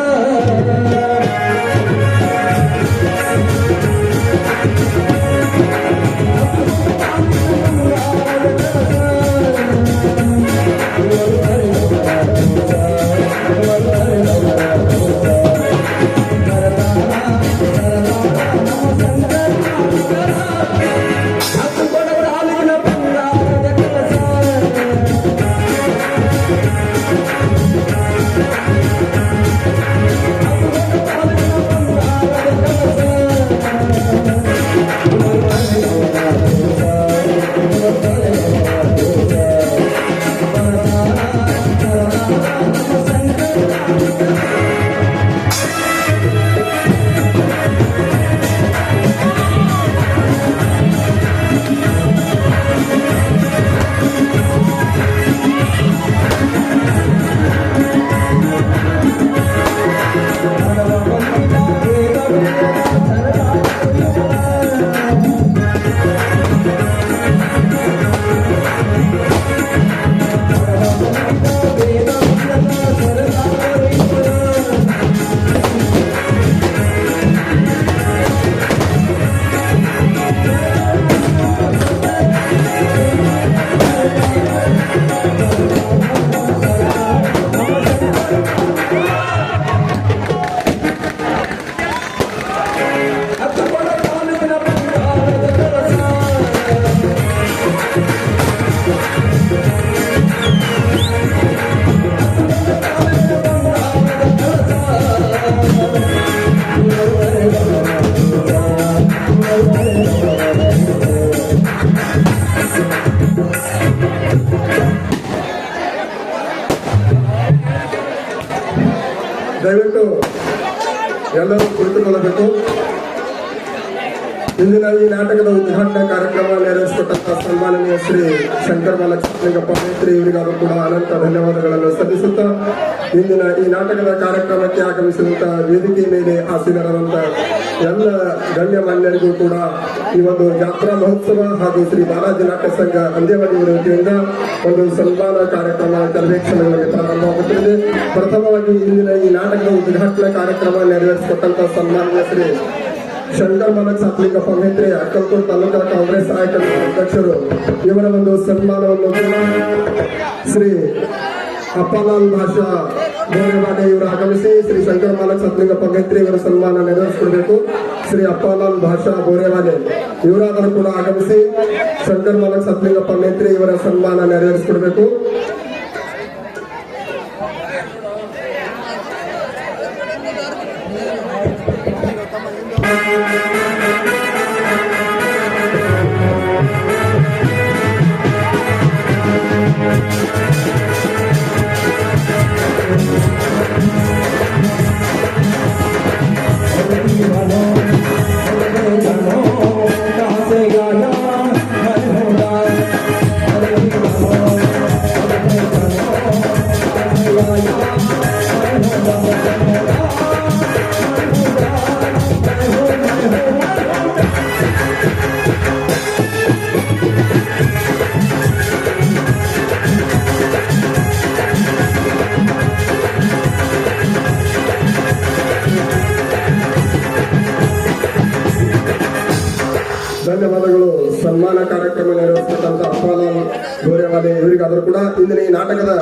ದಯವಿಟ್ಟು ಎಲ್ಲರೂ ಕುಳಿತುಕೊಳ್ಳಬೇಕು. ಇಂದಿನ ಈ ನಾಟಕದ ಉದ್ಘಾಟನಾ ಕಾರ್ಯಕ್ರಮ ನೆರವೇರಿಸಿಕೊಟ್ಟಂತಹ ಸನ್ಮಾನನೀಯ ಶ್ರೀ ಶಂಕರ್ ಮಾಲಕ್ ಸಾತ್ಲಿಂಗಪ್ಪ ಮೇತ್ರೆ ಇವರಿಗಾದರೂ ಕೂಡ ಅನಂತ ಧನ್ಯವಾದಗಳನ್ನು ಸಲ್ಲಿಸುತ್ತಾ ಇಂದಿನ ಈ ನಾಟಕದ ಕಾರ್ಯಕ್ರಮಕ್ಕೆ ಆಗಮಿಸಿದಂತಹ ವೇದಿಕೆ ಮೇಲೆ ಆಸೀನರಾದಂತ ಎಲ್ಲ ಗಣ್ಯಮಾನ್ಯರಿಗೂ ಕೂಡ ಈ ಒಂದು ಜಾತ್ರಾ ಮಹೋತ್ಸವ ಹಾಗೂ ಶ್ರೀ ಬಾಲಾಜಿ ನಾಟ್ಯ ಸಂಘ ಅಂದೇವಾಡಿ ವತಿಯಿಂದ ಒಂದು ಸನ್ಮಾನ ಕಾರ್ಯಕ್ರಮ ಕೆಲವೇ ಕ್ಷಣಗಳಲ್ಲಿ ಪ್ರಾರಂಭವಾಗುತ್ತಿದೆ. ಪ್ರಥಮವಾಗಿ ಇಂದಿನ ಈ ನಾಟಕದ ಉದ್ಘಾಟನಾ ಕಾರ್ಯಕ್ರಮ ನೆರವೇರಿಸಿಕೊಟ್ಟಂತಹ ಸನ್ಮಾನೀಯ ಶ್ರೀ ಶಂಕರ್ ಮಾಲಕ್ ಸಾತ್ಲಿಂಗಪ್ಪ ಮೇತ್ರೆ ಅಕ್ಕಲಕೋಟೆ ತಾಲೂಕಿನ ಕಾಂಗ್ರೆಸ್ ಆಯ್ ಕಮಿಟಿ ಅಧ್ಯಕ್ಷರು ಇವರ ಒಂದು ಸನ್ಮಾನವನ್ನು ಶ್ರೀ ಅಪ್ಪಲಾಲ್ ಭಾಷಾ ಬೋರೆವಾಡೆ ಇವರು ಆಗಮಿಸಿ ಶ್ರೀ ಶಂಕರ್ ಮಾಲಕ್ ಸಾತ್ಲಿಂಗಪ್ಪ ಮೇತ್ರೆ ಇವರ ಸನ್ಮಾನ ನೆರವೇರಿಸಿಕೊಡಬೇಕು. ಶ್ರೀ ಅಪ್ಪಲಾಲ್ ಭಾಷಾ ಬೋರೆವಾಡೆ ಇವರಾದರೂ ಕೂಡ ಆಗಮಿಸಿ ಶಂಕರ್ ಮಾಲಕ್ ಸಾತ್ಲಿಂಗಪ್ಪ ಮೇತ್ರೆ ಇವರ ಸನ್ಮಾನ ನೆರವೇರಿಸಿಕೊಡಬೇಕು. ಧನ್ಯವಾದಗಳು. ಸನ್ಮಾನ ಕಾರ್ಯಕ್ರಮ ನೆರವೇರಿಸಿದಂತ ಅಪ್ಪಲಾಲ್ ಗೋರೆವಾಲೆ ಇವರಿಗಾದರೂ ಕೂಡ ಇಂದಿನ ಈ ನಾಟಕದ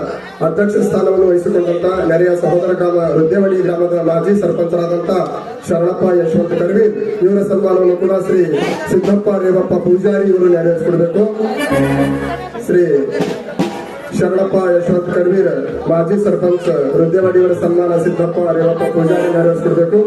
ಅಧ್ಯಕ್ಷ ಸ್ಥಾನವನ್ನು ವಹಿಸಿಕೊಂಡಂತ ನೆರೆಯ ಸಹೋದರ ಗ್ರಾಮ ರುದ್ಯವಾಡಿ ಗ್ರಾಮದ ಮಾಜಿ ಸರ್ಪಂಚರಾದಂತ ಶರಣಪ್ಪ ಯಶವಂತ ಕರ್ವೀರ್ ಇವರ ಸನ್ಮಾನವನ್ನು ಕೂಡ ಶ್ರೀ ಸಿದ್ದಪ್ಪ ರೇವಪ್ಪ ಪೂಜಾರಿ ಇವರು ನೆರವೇರಿಸಿಕೊಡಬೇಕು. ಶ್ರೀ ಶರಣಪ್ಪ ಯಶವಂತ ಕರ್ವೀರ್ ಮಾಜಿ ಸರ್ಪಂಚ್ ರುದ್ಯವಾಡಿ ಇವರ ಸನ್ಮಾನ ಸಿದ್ದಪ್ಪ ರೇವಪ್ಪ ಪೂಜಾರಿ ನೆರವೇರಿಸಿಕೊಡಬೇಕು.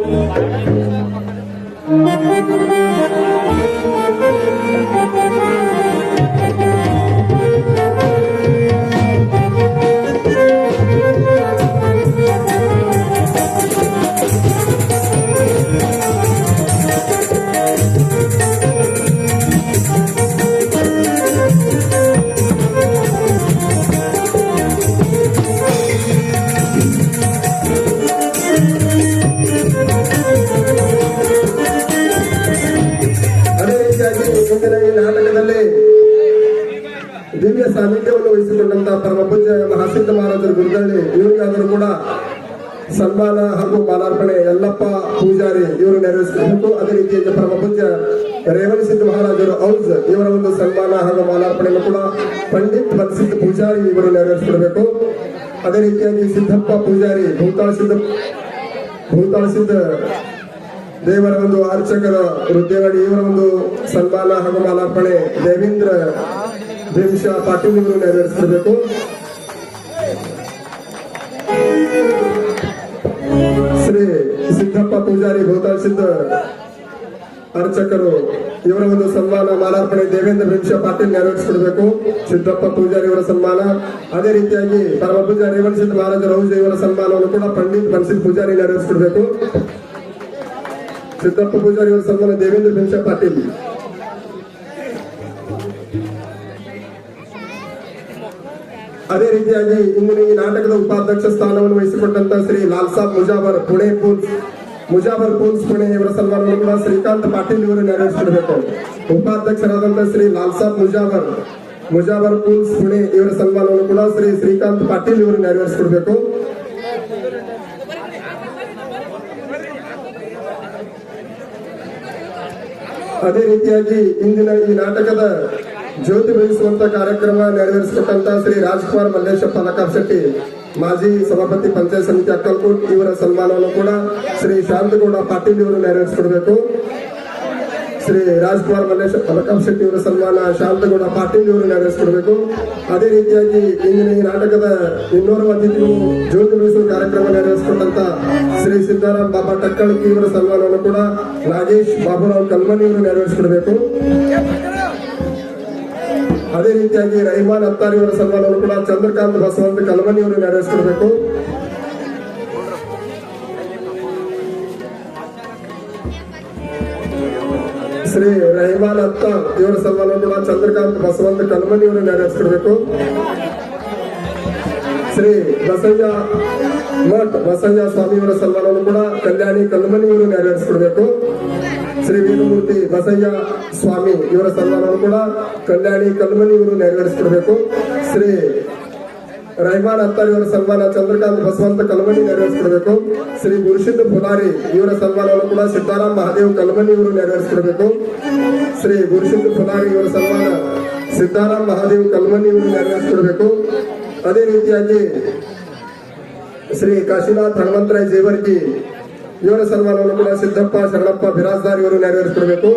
ಅದೇ ರೀತಿಯಾಗಿ ಇಂದಿನ ಈ ನಾಟಕದಲ್ಲಿ ದಿವ್ಯ ಸಾನ್ನಿಧ್ಯವನ್ನು ವಹಿಸಿಕೊಂಡಂತಹ ಪರಮ ಪೂಜ್ಯ ಮಹಾಸಿದ್ಧ ಮಹಾರಾಜರು ಗುರುಗಳ್ಳಿ ಇವರಿಗಾದರೂ ಕೂಡ ಸನ್ಮಾನ ಹಾಗೂ ಮಾಲಾರ್ಪಣೆ ಯಲ್ಲಪ್ಪ ಪೂಜಾರಿ ಇವರು ನೆರವೇರಿಸಬೇಕು. ಅದೇ ರೀತಿಯಾಗಿ ಪರಮ ಪೂಜ್ಯ ರೇವಣಸಿದ್ಧ ಮಹಾರಾಜರು ಔಜ್ ಇವರ ಒಂದು ಸನ್ಮಾನ ಹಾಗೂ ಮಾಲಾರ್ಪಣೆಯನ್ನು ಕೂಡ ಪಂಡಿತ್ ಬನ್ಸಿದ್ಧ ಪೂಜಾರಿ ಇವರು ನೆರವೇರಿಸಿಕೊಡಬೇಕು. ಅದೇ ರೀತಿಯಾಗಿ ಸಿದ್ದಪ್ಪ ಪೂಜಾರಿ ಭೂತಾಳ ಸಿದ್ಧ ದೇವರ ಒಂದು ಅರ್ಚಕರ ವೃದ್ಧಿವಾಡಿ ಇವರ ಒಂದು ಸನ್ಮಾನ ಹಾಗೂ ಮಾಲಾರ್ಪಣೆ ದೇವೇಂದ್ರ ಭೀಮಶ ಪಾಟೀಲ್ ಇವರು ನೆರವೇರಿಸಬೇಕು. ಶ್ರೀ ಸಿದ್ದಪ್ಪ ಪೂಜಾರಿ ಭೂತಾಳ ಸಿದ್ಧ ಅರ್ಚಕರು ಇವರ ಒಂದು ಸನ್ಮಾನ ಮಾಲಾರ್ಪಣೆ ದೇವೇಂದ್ರ ಭೀಮಶ ಪಾಟೀಲ್ ನೆರವೇರಿಸಿಕೊಡಬೇಕು. ಸಿದ್ದಪ್ಪ ಪೂಜಾರಿ ಇವರ ಸನ್ಮಾನ. ಅದೇ ರೀತಿಯಾಗಿ ಪರಮ ಪೂಜಾ ರೇವಣಸಿದ್ಧ ಮಹಾರಾಜ ರೌಜ ಇವರ ಸನ್ಮಾನವನ್ನು ಕೂಡ ಪಂಡಿತ್ ಬನ್ಸಿದ್ಧ ಪೂಜಾರಿ ನೆರವೇರಿಸಿಕೊಡಬೇಕು. ಸಿದ್ದಪ್ಪ ಪೂಜಾರಿ ಅವರ ಸನ್ಮಾನ ದೇವೇಂದ್ರ ಭೀಮಶ ಪಾಟೀಲ್. ಅದೇ ರೀತಿಯಾಗಿ ಇಂದಿನ ಈ ನಾಟಕದ ಉಪಾಧ್ಯಕ್ಷ ಸ್ಥಾನವನ್ನು ವಹಿಸಿಕೊಂಡಂತ ಶ್ರೀ ಲಾಲ್ ಸಾಬ್ ಮುಜಾಬರ್ ಪೂಲ್ಸ್ ಪುಣೆ ಇವರ ಸನ್ಮಾನವನ್ನು ಕೂಡ ಶ್ರೀಕಾಂತ್ ಪಾಟೀಲ್ ಇವರು ನೆರವೇರಿಸಿಕೊಡಬೇಕು. ಉಪಾಧ್ಯಕ್ಷರಾದಂತಹ ಶ್ರೀ ಲಾಲ್ ಸಾಬ್ ಮುಜಾಬರ್ ಪೂಲ್ಸ್ ಪುಣೆ ಇವರ ಸನ್ಮಾನವನ್ನು ಕೂಡ ಶ್ರೀ ಶ್ರೀಕಾಂತ್ ಪಾಟೀಲ್ ಇವರು ನೆರವೇರಿಸಿಕೊಡಬೇಕು. ಅದೇ ರೀತಿಯಾಗಿ ಇಂದಿನ ಈ ನಾಟಕದ ಜ್ಯೋತಿ ಬೆಳೆಸುವಂತ ಕಾರ್ಯಕ್ರಮ ನೆರವೇರಿಸಿಕೊಟ್ಟಂತ ಶ್ರೀ ರಾಜ್ಕುಮಾರ್ ಮಲ್ಲೇಶಪ್ಪ ಲಕಾಬ್ ಶೆಟ್ಟಿ ಮಾಜಿ ಸಭಾಪತಿ ಪಂಚಾಯತ್ ಸಮಿತಿ ಅಕ್ಕಲ್ಕೋಟ್ ಇವರ ಸನ್ಮಾನವನ್ನು ಕೂಡ ಶ್ರೀ ಶಾಂತಗೌಡ ಪಾಟೀಲ್ ಇವರು ನೆರವೇರಿಸಿಕೊಡಬೇಕು. ಶ್ರೀ ರಾಜ್ಕುಮಾರ್ ಮಲ್ಲೇಶಪ್ಪ ಲಕಾಬ್ ಶೆಟ್ಟಿ ಇವರ ಸನ್ಮಾನ ಶಾಂತಗೌಡ ಪಾಟೀಲ್ ಇವರು ನೆರವೇರಿಸಿಕೊಡಬೇಕು. ಅದೇ ರೀತಿಯಾಗಿ ಇಂದಿನ ಈ ನಾಟಕದ ಇನ್ನೋರ್ವ ಅತಿಥಿಗಳು ಜ್ಯೋತಿ ಬೆಳೆಸುವ ಕಾರ್ಯಕ್ರಮ ನೆರವೇರಿಸಿಕೊಂಡಂತ ಶ್ರೀ ಸಿದ್ದಾರಾಮ್ ಬಾಬಾ ಟಕ್ಕಳಕಿ ಇವರ ಸನ್ಮಾನವನ್ನು ಕೂಡ ನಾಗೇಶ್ ಬಾಬುರಾವ್ ಕಲ್ಮನಿ ಇವರು ನೆರವೇರಿಸಿಕೊಡಬೇಕು. ಅದೇ ರೀತಿಯಾಗಿ ರಹಿಮಾನ್ ಅತ್ತಾರಿ ಅವರ ಸನ್ಮಾನವನ್ನು ಕೂಡ ಚಂದ್ರಕಾಂತ್ ಬಸವಂತ ಕಲ್ಮನಿ ಅವರು ನೆರವೇರಿಸಿಕೊಡಬೇಕು. ಶ್ರೀ ರಹಿಮಾನ್ ಅತ್ತಾರ್ ಇವರ ಸನ್ಮಾನವನ್ನು ಕೂಡ ಚಂದ್ರಕಾಂತ್ ಬಸವಂತ ಕಲ್ಮನಿ ಅವರು ನೆರವೇರಿಸಿಕೊಡಬೇಕು. ಶ್ರೀ ಬಸಯ್ಯ ಸ್ವಾಮಿ ಅವರ ಸನ್ಮಾನವನ್ನು ಕೂಡ ಕಲ್ಯಾಣಿ ಕಲ್ಮನಿ ಅವರು ನೆರವೇರಿಸಿಕೊಡಬೇಕು. ಶ್ರೀ ವೇದಮೂರ್ತಿ ಬಸಯ್ಯ ಸ್ವಾಮಿ ಇವರ ಸನ್ಮಾನವನ್ನು ಕೂಡ ಕಲ್ಯಾಣಿ ಕಲ್ಮನಿ ಇವರು ನೆರವೇರಿಸಿಕೊಡಬೇಕು. ಶ್ರೀ ರಹಿಮಾನ್ ಅತ್ತಾರಿ ಇವರ ಸನ್ಮಾನ ಚಂದ್ರಕಾಂತ್ ಬಸವಂತ ಕಲ್ಮನಿ ನೆರವೇರಿಸಿಕೊಡಬೇಕು. ಶ್ರೀ ಗುರುಸಿದ್ಧ ಪುಲಾರಿ ಇವರ ಸನ್ಮಾನವನ್ನು ಕೂಡ ಸಿದ್ದಾರಾಮ್ ಮಹಾದೇವ್ ಕಲ್ಮನಿ ಇವರು ನೆರವೇರಿಸಿಕೊಡಬೇಕು. ಶ್ರೀ ಗುರುಸಿದ್ಧ ಪುಲಾರಿ ಇವರ ಸನ್ಮಾನ ಸಿದ್ದಾರಾಮ್ ಮಹಾದೇವ್ ಕಲ್ಮನಿ ಇವರು ನೆರವೇರಿಸಿಕೊಡಬೇಕು. ಅದೇ ರೀತಿಯಾಗಿ ಶ್ರೀ ಕಾಶಿನಾಥ್ ಹನುಮಂತರಾಯ್ ಜೇವರ್ಗಿ ಇವರ ಸನ್ಮಾನವನ್ನು ಕೂಡ ಸಿದ್ದಪ್ಪ ಶರಣಪ್ಪ ಬಿರಾಜ್ದಾರ್ ಇವರು ನೆರವೇರಿಸಿಕೊಡಬೇಕು.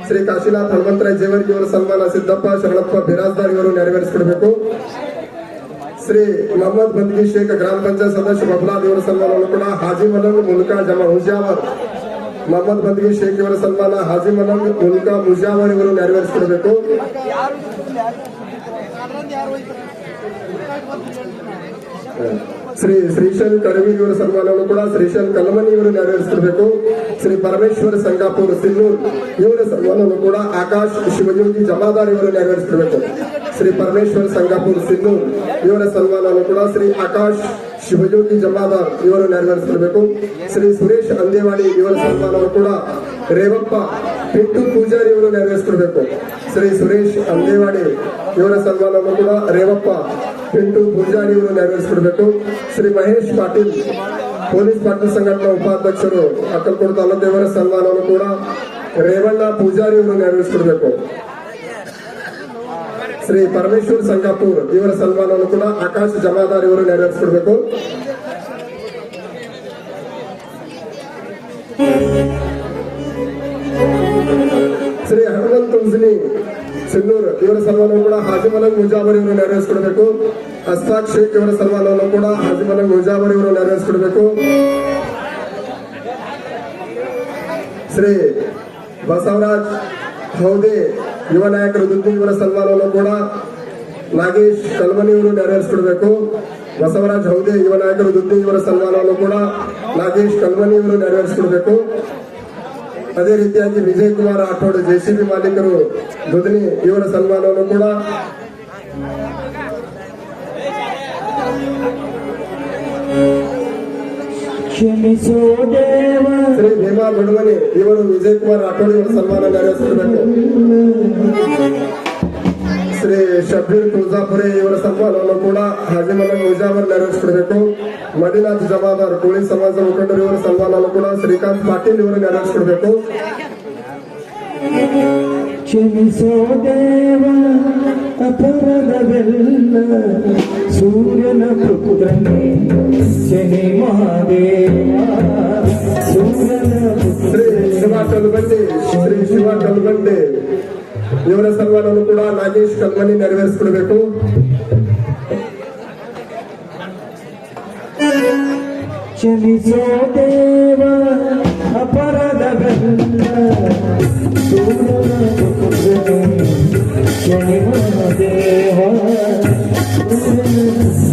ಶ್ರೀ ಕಾಶಿನಾಥ್ ಹನುಮಂತರಾಯ್ ಜೇವರ್ಗಿ ಇವರ ಸನ್ಮಾನ ಸಿದ್ದಪ್ಪ ಶರಣಪ್ಪ ಬಿರಾಜ್ದಾರ್ ಇವರು ನೆರವೇರಿಸಿಕೊಡಬೇಕು. ಶ್ರೀ ಮೊಹಮ್ಮದ್ ಬಂದಗಿ ಶೇಖ್ ಗ್ರಾಮ ಪಂಚಾಯತ್ ಸದಸ್ಯ ಬಬ್ಲಾದ್ ಇವರ ಸನ್ಮಾನವನ್ನು ಕೂಡ ಹಾಜಿ ಮಲಂಗ್ ಮುಲ್ಕಾ ಜಮಾ ಮುಜಾವರ್ ಮೊಹಮ್ಮದ್ ಬಂದಗಿ ಶೇಖ್ ಇವರ ಸನ್ಮಾನ ಹಾಜಿ ಮಲಂಗ್ ಮುಲ್ಕಾ ಮುಜಾವರ್ ಇವರು ನೆರವೇರಿಸಿಕೊಡಬೇಕು. ಶ್ರೀ ಶ್ರೀಶೈಲ್ ಕರವಿ ಇವರ ಸನ್ಮಾನವನ್ನು ಕೂಡ ಶ್ರೀಶೈಲ್ ಕಲ್ಮನಿ ಇವರು ನೆರವೇರಿಸಿಕೊಡಬೇಕು. ಶ್ರೀ ಪರಮೇಶ್ವರ ಸಂಗಾಪುರ್ ಸಿನ್ನೂರ್ ಇವರ ಸನ್ಮಾನವನ್ನು ಕೂಡ ಆಕಾಶ್ ಶಿವಯೋಗಿ ಜಮಾದಾರ್ ಇವರು ನೆರವೇರಿಸಿಕೊಡಬೇಕು. ಶ್ರೀ ಪರಮೇಶ್ವರ ಸಂಗಾಪುರ್ ಸಿನ್ನೂರ್ ಇವರ ಸನ್ಮಾನವನ್ನು ಕೂಡ ಶ್ರೀ ಆಕಾಶ್ ಶಿವಯೋಗಿ ಜಮಾದಾರ್ ಇವರು ನೆರವೇರಿಸಿಕೊಡಬೇಕು. ಶ್ರೀ ಸುರೇಶ್ ಅಂದೇವಾಡಿ ಇವರ ಸನ್ಮಾನವನ್ನು ಕೂಡ ರೇವಪ್ಪ ಪಿಂಟು ಪೂಜಾರಿ ಇವರು ನೆರವೇರಿಸಿಕೊಡಬೇಕು. ಶ್ರೀ ಸುರೇಶ್ ಅಂದೇವಾಡಿ ಇವರ ಸನ್ಮಾನವನ್ನು ಕೂಡ ರೇವಪ್ಪ ಪಿಂಟು ಪೂಜಾರಿ ಇವರು ನೆರವೇರಿಸಿಕೊಡಬೇಕು. ಶ್ರೀ ಮಹೇಶ್ ಪಾಟೀಲ್ ಪೊಲೀಸ್ ಪಾಟೀಲ್ ಸಂಘಟನಾ ಉಪಾಧ್ಯಕ್ಷರು ಅಕ್ಕಲ್ಕೋಟ್ ತಾಲೂಕು ಇವರ ಸನ್ಮಾನವನ್ನು ಕೂಡ ರೇವಣ್ಣ ಪೂಜಾರಿ ಇವರು ನೆರವೇರಿಸಿಕೊಡಬೇಕು. ಶ್ರೀ ಪರಮೇಶ್ವರ್ ಸಂಗಾಪುರ್ ಇವರ ಸನ್ಮಾನವನ್ನು ಕೂಡ ಆಕಾಶ್ ಜಮಾದಾರ್ ಇವರು ನೆರವೇರಿಸಿಕೊಡಬೇಕು. ಶ್ರೀ ಹನುಮಂತ ಉಜ್ನಿ ಸಿನ್ನೂರ್ ಇವರ ಸನ್ಮಾನವನ್ನು ಕೂಡ ಹಾಜಿ ಮಲಂಗ್ ಮುಜಾವರ್ ಇವರು ನೆರವೇರಿಸಿಕೊಡಬೇಕು. ಅಸ್ತಾಕ್ ಶೇಖ್ ಇವರ ಸನ್ಮಾನವನ್ನು ಕೂಡ ಹಾಜಿ ಮಲಂಗ್ ಮುಜಾವರ್ ಇವರು ನೆರವೇರಿಸಿಕೊಡಬೇಕು. ಶ್ರೀ ಬಸವರಾಜ್ ಹೌದೆ ಯುವ ನಾಯಕರು ದುಡ್ಡು ಇವರ ಸನ್ಮಾನವನ್ನು ಕೂಡ ನಾಗೇಶ್ ಕಲ್ಮನಿ ಅವರು ನೆರವೇರಿಸಿಕೊಡ್ಬೇಕು. ಬಸವರಾಜ್ ಹೌದೆ ಯುವ ನಾಯಕರು ದುಡ್ಡು ಇವರ ಸನ್ಮಾನವನ್ನು ಕೂಡ ನಾಗೇಶ್ ಕಲ್ಮನಿ ಅವರು ನೆರವೇರಿಸಿಕೊಡ್ಬೇಕು. ಅದೇ ರೀತಿಯಾಗಿ ವಿಜಯ್ ಕುಮಾರ್ ರಾಠೋಡ್ ಜೆಸಿಬಿ ಮಾಲೀಕರು ದುದ್ನಿ ಇವರ ಸನ್ಮಾನವನ್ನು ಕೂಡ ಕ್ಷಮಿಸೋ ದೇವ ಶ್ರೀ ಭೀಮಾ ಬಡವನಿ ಇವರು ವಿಜಯ್ ಕುಮಾರ್ ರಾಠೋಡ್ ಇವರ ಸನ್ಮಾನ ನೆರವೇರಿಸಬೇಕು. ಶ್ರೀ ಶಬೀರ್ ತುಳಜಾಪುರೆ ಇವರ ಸನ್ಮಾನವನ್ನು ಕೂಡ ಹಾಜಿಮಲ್ಲ ಮುಜಾವರ್ ನೆರವೇರಿಸಿಕೊಡಬೇಕು. ಮಡಿನಾಥ್ ಜಮಾದಾರ್ ಕೋಳಿ ಸಮಾಜ ಮುಖಂಡರು ಇವರ ಸನ್ಮಾನವನ್ನು ಕೂಡ ಶ್ರೀಕಾಂತ್ ಪಾಟೀಲ್ ಇವರು ನೆರವೇರಿಸಿಕೊಡಬೇಕು. ಕ್ಷಮಿಸೋ ದೇವ ಅಪರಾಧವೆಲ್ಲ ಸೂರ್ಯನ ಪುತ್ರನೇ ಶನಿ ಮಹಾದೇವ ಸೂರ್ಯನ ಶ್ರೀ ಶಿವ ಕಲ್ಬಂಡಿ ಇವರ ಸನ್ಮಾನವನ್ನು ಕೂಡ ನಾಗೇಶ್ ಕಲ್ಮನಿ ನೆರವೇರಿಸಿಕೊಡಬೇಕು. ಕ್ಷಮಿಸೋ ದೇವ ಅಪರಾಧವೆಲ್ಲ ಸೂರ್ಯನ ಪುತ್ರನೇ ಶನಿ ಮಹಾದೇವ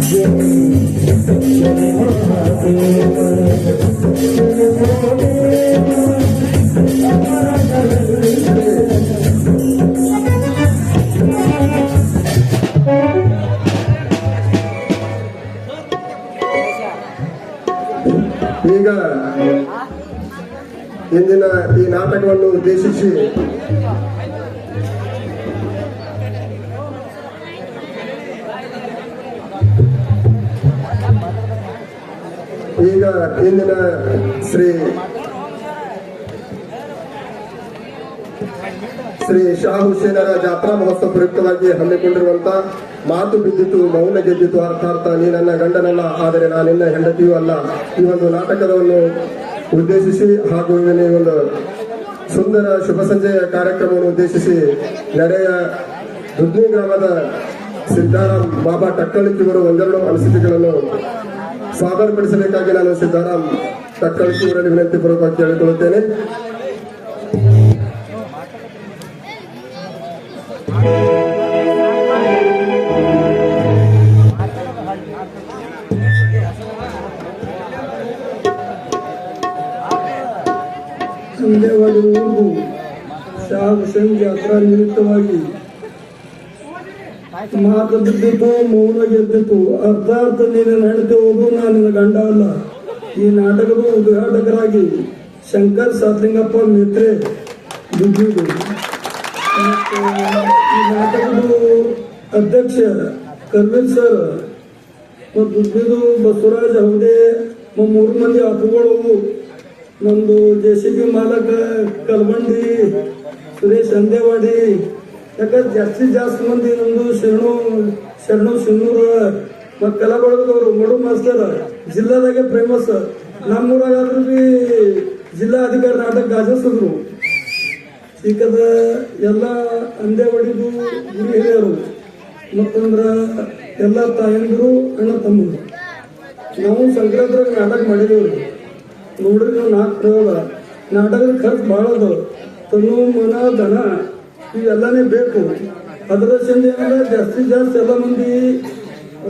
ಶನಿ ಮಹಾದೇವ ಕ್ಷಮಿಸೋ ದೇವ ಅಪರಾಧವೆಲ್ಲ ಈಗ ಇಂದಿನ ಈ ನಾಟಕವನ್ನು ಉದ್ದೇಶಿಸಿ ಈಗ ಇಂದಿನ ಶ್ರೀ ಶಾ ಹುಸೇನರ ಜಾತ್ರಾ ಮಹೋತ್ಸವ ಪ್ರಯುಕ್ತವಾಗಿ ಹಮ್ಮಿಕೊಂಡಿರುವಂತ ಮಾತು ಬಿದ್ದಿತು ಮೌನ ಗೆದ್ದಿತು ಅರ್ಥಾರ್ಥ ನೀ ನನ್ನ ಗಂಡನಲ್ಲ ಆದರೆ ನಾನು ನಿನ್ನ ಹೆಂಡತಿಯೂ ಅಲ್ಲ ಈ ಒಂದು ನಾಟಕವನ್ನು ಉದ್ದೇಶಿಸಿ ಹಾಗೂ ಈ ಒಂದು ಸುಂದರ ಶುಭ ಸಂಜೆಯ ಕಾರ್ಯಕ್ರಮವನ್ನು ಉದ್ದೇಶಿಸಿ ನೆರೆಯ ದುದ್ನಿ ಗ್ರಾಮದ ಸಿದ್ದಾರಾಮ್ ಬಾಬಾ ಟಕ್ಕಳಿಕಿ ಇವರು ಒಂದೆರಡು ಅನಿಸಿಕೆಗಳನ್ನು ಸಾದರಪಡಿಸಬೇಕಾಗಿ ನಾನು ಸಿದ್ದಾರಾಮ್ ಟಕ್ಕಳಿಕಿ ಇವರಲ್ಲಿ ವಿನಂತಿ ಪೂರ್ವಕವಾಗಿ ಕೇಳಿಕೊಳ್ಳುತ್ತೇನೆ. ಸಂದೇವಾಡಿ ಊರಿಗೂ ಶಾ ಹುಸೇನ್ ಜಾತ್ರಾ ನಿಮಿತ್ತವಾಗಿ ಮಾತು ಬಿದ್ದಿತು ಮೌನ ಗೆದ್ದಿತು ಅರ್ಥಾರ್ಥ ನೀನು ಹೆಂಡತಿ ಹೋಗು ನಾನು ನಿನ್ನ ಗಂಡ ಅಲ್ಲ. ಈ ನಾಟಕದ ಉದ್ಘಾಟಕರಾಗಿ ಶಂಕರ್ ಸಾತ್ಲಿಂಗಪ್ಪ ಮಿತ್ರೆ ದುಡ್ಡಿದು ಈ ನಾಟಕದ ಅಧ್ಯಕ್ಷ ಕರ್ವಿಲ್ ಸರ್ ಮತ್ತು ದುಡ್ಡಿದು ಬಸವರಾಜ್ ಹೌದೆ ಮೂರು ಮಂದಿ ಅಪ್ಪುಗಳು ನಮ್ದು ಜೆಸಿಬಿ ಮಾಲಕ ಕಲ್ಬಂಡಿ ಸುರೇಶ್ ಅಂದೇವಾಡಿ ಯಾಕಂದ್ರೆ ಜಾಸ್ತಿ ಮಂದಿ ನಮ್ದು ಶರಣು ಸಿನ್ನೂರ ಮತ್ತು ಕಲಾಬಳಗದವರು ಮಡು ಮಾಸ್ತರ್ ಜಿಲ್ಲಾದಾಗೆ ಫೇಮಸ್. ನಮ್ಮೂರಾಗಾದ್ರೂ ಬಿ ಜಿಲ್ಲಾ ಅಧಿಕಾರಿ ನಾಟಕ ಗಾಜಿಸಿದ್ರು. ಈಗದ ಎಲ್ಲ ಅಂದೇವಾಡಿದು ಗುರು ಹಿರಿಯರು ಮತ್ತಂದ್ರ ಎಲ್ಲ ತಾಯಂದಿರು ಅಣ್ಣ ತಮ್ಮರು ನಾವು ಸಂಕ್ರಾಂತಿಯಾಗ ನಾಟಕ ಮಾಡಿದೇವ್ರಿ. ನೋಡ್ರಿ ನಾವು ಪ್ರಯೋಗ ನಾಟಕದ ಖರ್ಚು ಭಾಳ ಅದಾವ. ತನು ಮನ ದನ ಇವೆಲ್ಲನೇ ಬೇಕು. ಅದರ ಚಂದ ಏನಂದ್ರೆ ಜಾಸ್ತಿ ಎಲ್ಲ ಮಂದಿ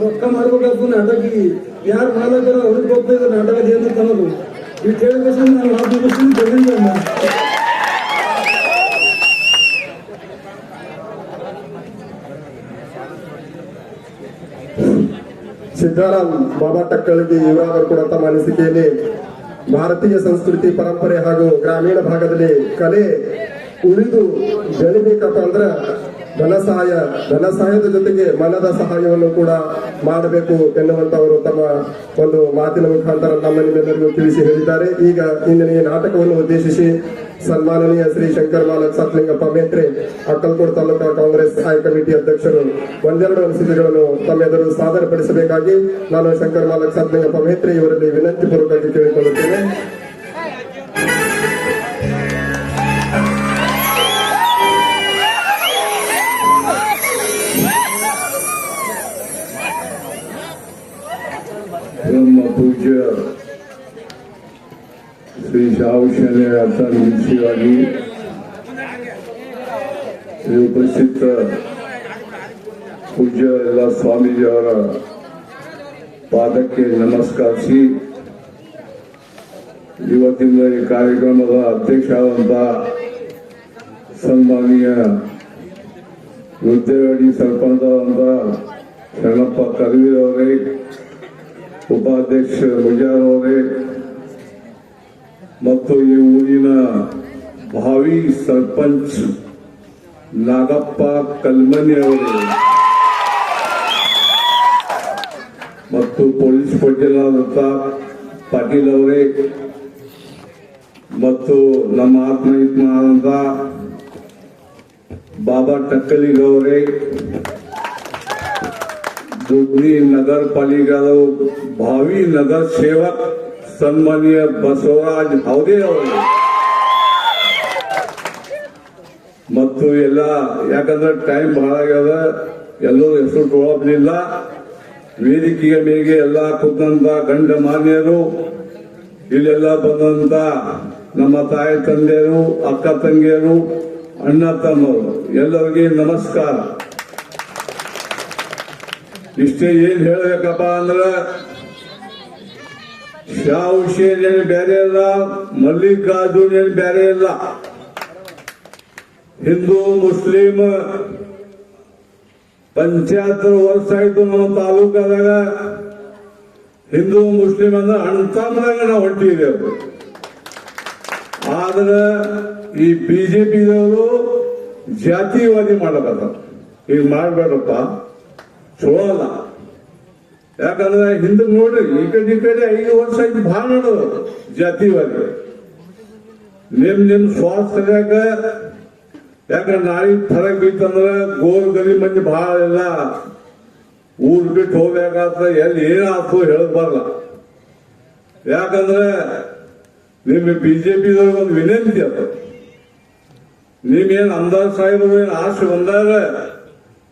ರೊಕ್ಕ ಮಾಡ್ಬೇಕಾಗ್ತದೆ ನಾಟಕಿಗೆ. ಯಾರು ಮಾಲಕರ ಅವ್ರಿಗೆ ಗೊತ್ತಿದೆ ನಾಟಕದ ಏನು ತನ್ನೋದು ಇಟ್ಟು ಹೇಳಿದ ನಾನು ಆ ದಿವಸ ಜಗಂಜ ಸಿದ್ದಾರಾಮ್ ಬಾಬಾ ಟಕ್ಕಳಿಗೆ ಇವರಾದರೂ ಕೂಡ ತಮ್ಮ ಅನಿಸಿಕೆಯಲ್ಲಿ ಭಾರತೀಯ ಸಂಸ್ಕೃತಿ ಪರಂಪರೆ ಹಾಗೂ ಗ್ರಾಮೀಣ ಭಾಗದಲ್ಲಿ ಕಲೆ ಉಳಿದು ಬೆಳಿಬೇಕಪ್ಪ ಅಂದ್ರೆ ಧನ ಸಹಾಯದ ಜೊತೆಗೆ ಮನದ ಸಹಾಯವನ್ನು ಕೂಡ ಮಾಡಬೇಕು ಎನ್ನುವಂತ ಅವರು ತಮ್ಮ ಒಂದು ಮಾತಿನ ಮುಖಾಂತರ ನಮ್ಮ ನಿಮ್ಮೆಲ್ಲರಿಗೂ ತಿಳಿಸಿ ಹೇಳಿದ್ದಾರೆ. ಈಗ ಇಂದಿನ ಈ ನಾಟಕವನ್ನು ಉದ್ದೇಶಿಸಿ ಸನ್ಮಾನನೀಯ ಶ್ರೀ ಶಂಕರ್ ಮಾಲಕ್ ಸಾತ್ಲಿಂಗಪ್ಪ ಮೇತ್ರೆ ಅಕ್ಕಲ್ಕೋಟ್ ತಾಲೂಕಾ ಕಾಂಗ್ರೆಸ್ ಆಯ್ ಕಮಿಟಿ ಅಧ್ಯಕ್ಷರು ಒಂದೆರಡು ಅನಿಸಿಕೆಗಳನ್ನು ತಮ್ಮೆದುರು ಸಾದರಪಡಿಸಬೇಕಾಗಿ ನಾನು ಶಂಕರ್ ಮಾಲಕ್ ಸಾತ್ಲಿಂಗಪ್ಪ ಮೇತ್ರೆ ಇವರಲ್ಲಿ ವಿನಂತಿ ಪೂರ್ವಕವಾಗಿ ಕೇಳಿಕೊಳ್ಳುತ್ತೇನೆ. ನಮ್ಮ ಪೂಜ್ಯ ಶ್ರೀ ಶಾ ಹುಸೇನ್ ಯಾತ್ರಾ ನಿಮಿತ್ತವಾಗಿ ಈ ಉಪಸ್ಥಿತ ಪೂಜ್ಯ ಎಲ್ಲ ಸ್ವಾಮೀಜಿಯವರ ಪಾದಕ್ಕೆ ನಮಸ್ಕರಿಸಿ ಇವತ್ತಿನ ಈ ಕಾರ್ಯಕ್ರಮದ ಅಧ್ಯಕ್ಷರಾದಂಥ ಸನ್ಮಾನೀಯ ವೃದ್ಧೇವಾಡಿ ಸರ್ಪಂಚ ಆದಂಥ ಶರಣಪ್ಪ ಕರ್ವೀರ್ ಅವರೇ, ಉಪಾಧ್ಯಕ್ಷ ಮುಜಾರ್ ಅವರೇ ಮತ್ತು ಈ ಊರಿನ ಭಾವಿ ಸರ್ಪಂಚ್ ನಾಗಪ್ಪ ಕಲ್ಮನಿ ಅವರೇ ಮತ್ತು ಪೊಲೀಸ್ ಪಟೇಲಾದಂಥ ಪಾಟೀಲ್ ಅವರೇ ಮತ್ತು ನಮ್ಮ ಆತ್ಮಹಿತನಾದಂಥ ಬಾಬಾ ಟಕ್ಕಲಿಗವರೇ, दुधनी नगर पालिका भावी नगर सेवक सन्माननीय बसवराज हावदे ಮತ್ತು ಎಲ್ಲ ಯಾಕಂದ್ರೆ ಟೈಮ್ ಬಹಳ ಆಗ್ಯದ, ಎಲ್ಲರೂ ಹೆಸರು ತೊಗೊಳಲಿಲ್ಲ. ವೇದಿಕೆಯ ಮೇಗೆ ಎಲ್ಲ ಕೂತಂತ ಗಂಡ ಮಾನ್ಯರು, ಇಲ್ಲೆಲ್ಲ ಬಂದಂತ ನಮ್ಮ ತಾಯಿ ತಂದೆಯರು, ಅಕ್ಕ ತಂಗಿಯರು, ಅಣ್ಣ ತಮ್ಮರು ಎಲ್ಲರಿಗೆ ನಮಸ್ಕಾರ. ಇಷ್ಟೇ ಏನ್ ಹೇಳ್ಬೇಕಪ್ಪ ಅಂದ್ರ ಶಾ ಹುಸೇನ್ ಏನ್ ಬೇರೆ ಇಲ್ಲ, ಮಲ್ಲಿಕಾರ್ಜುನ್ ಏನ್ ಬೇರೆ ಇಲ್ಲ. ಹಿಂದೂ ಮುಸ್ಲಿಂ ಪಂಚಾಯತ್ ವರ್ಷ ಆಯ್ತು ನಮ್ಮ ತಾಲೂಕದಾಗ. ಹಿಂದೂ ಮುಸ್ಲಿಂ ಅಂದ್ರೆ ಅಣ್ತಮ್ಮದಾಗ ನಾವು ಹೊಂಟಿದ್ದೇವೆ. ಆದ್ರೆ ಈ ಬಿಜೆಪಿದವರು ಜಾತಿವಾದಿ ಮಾಡಕತ್ತ. ಈಗ ಮಾಡ್ಬೇಡಪ್ಪ, ಚಲೋ ಅಲ್ಲ. ಯಾಕಂದ್ರೆ ಹಿಂದೆ ನೋಡ್ರಿ, ಈ ಕಡೆ 5 ವರ್ಷ ಆಯ್ತು ಭಾಳ ನೋಡೋದು ಜಾತಿವಾದಿ. ನಿಮ್ ಸ್ವಾರ್ಥ ಸರಿಯಾಗ, ಯಾಕಂದ್ರೆ ನಾಳೆ ಫರಕ್ ಬಿತ್ತಂದ್ರೆ ಗೋರ್ ಗರಿ ಮಂದಿ ಭಾಳ ಇಲ್ಲ, ಊರ್ ಬಿಟ್ಟು ಹೋಗ್ಬೇಕಾದ್ರೆ ಎಲ್ಲಿ ಏನಾಯ್ತು ಹೇಳಕ್ ಬರಲ್ಲ. ಯಾಕಂದ್ರೆ ನಿಮ್ಮ ಬಿಜೆಪಿದವ್ರಿಗೆ ಒಂದು ವಿನಂತಿ ಅದ, ನೀವೇನ್ ಅಂದಾಜ್ ಸಾಹೇಬರು ಏನ್ ಆಸೆ ಬಂದಾಗ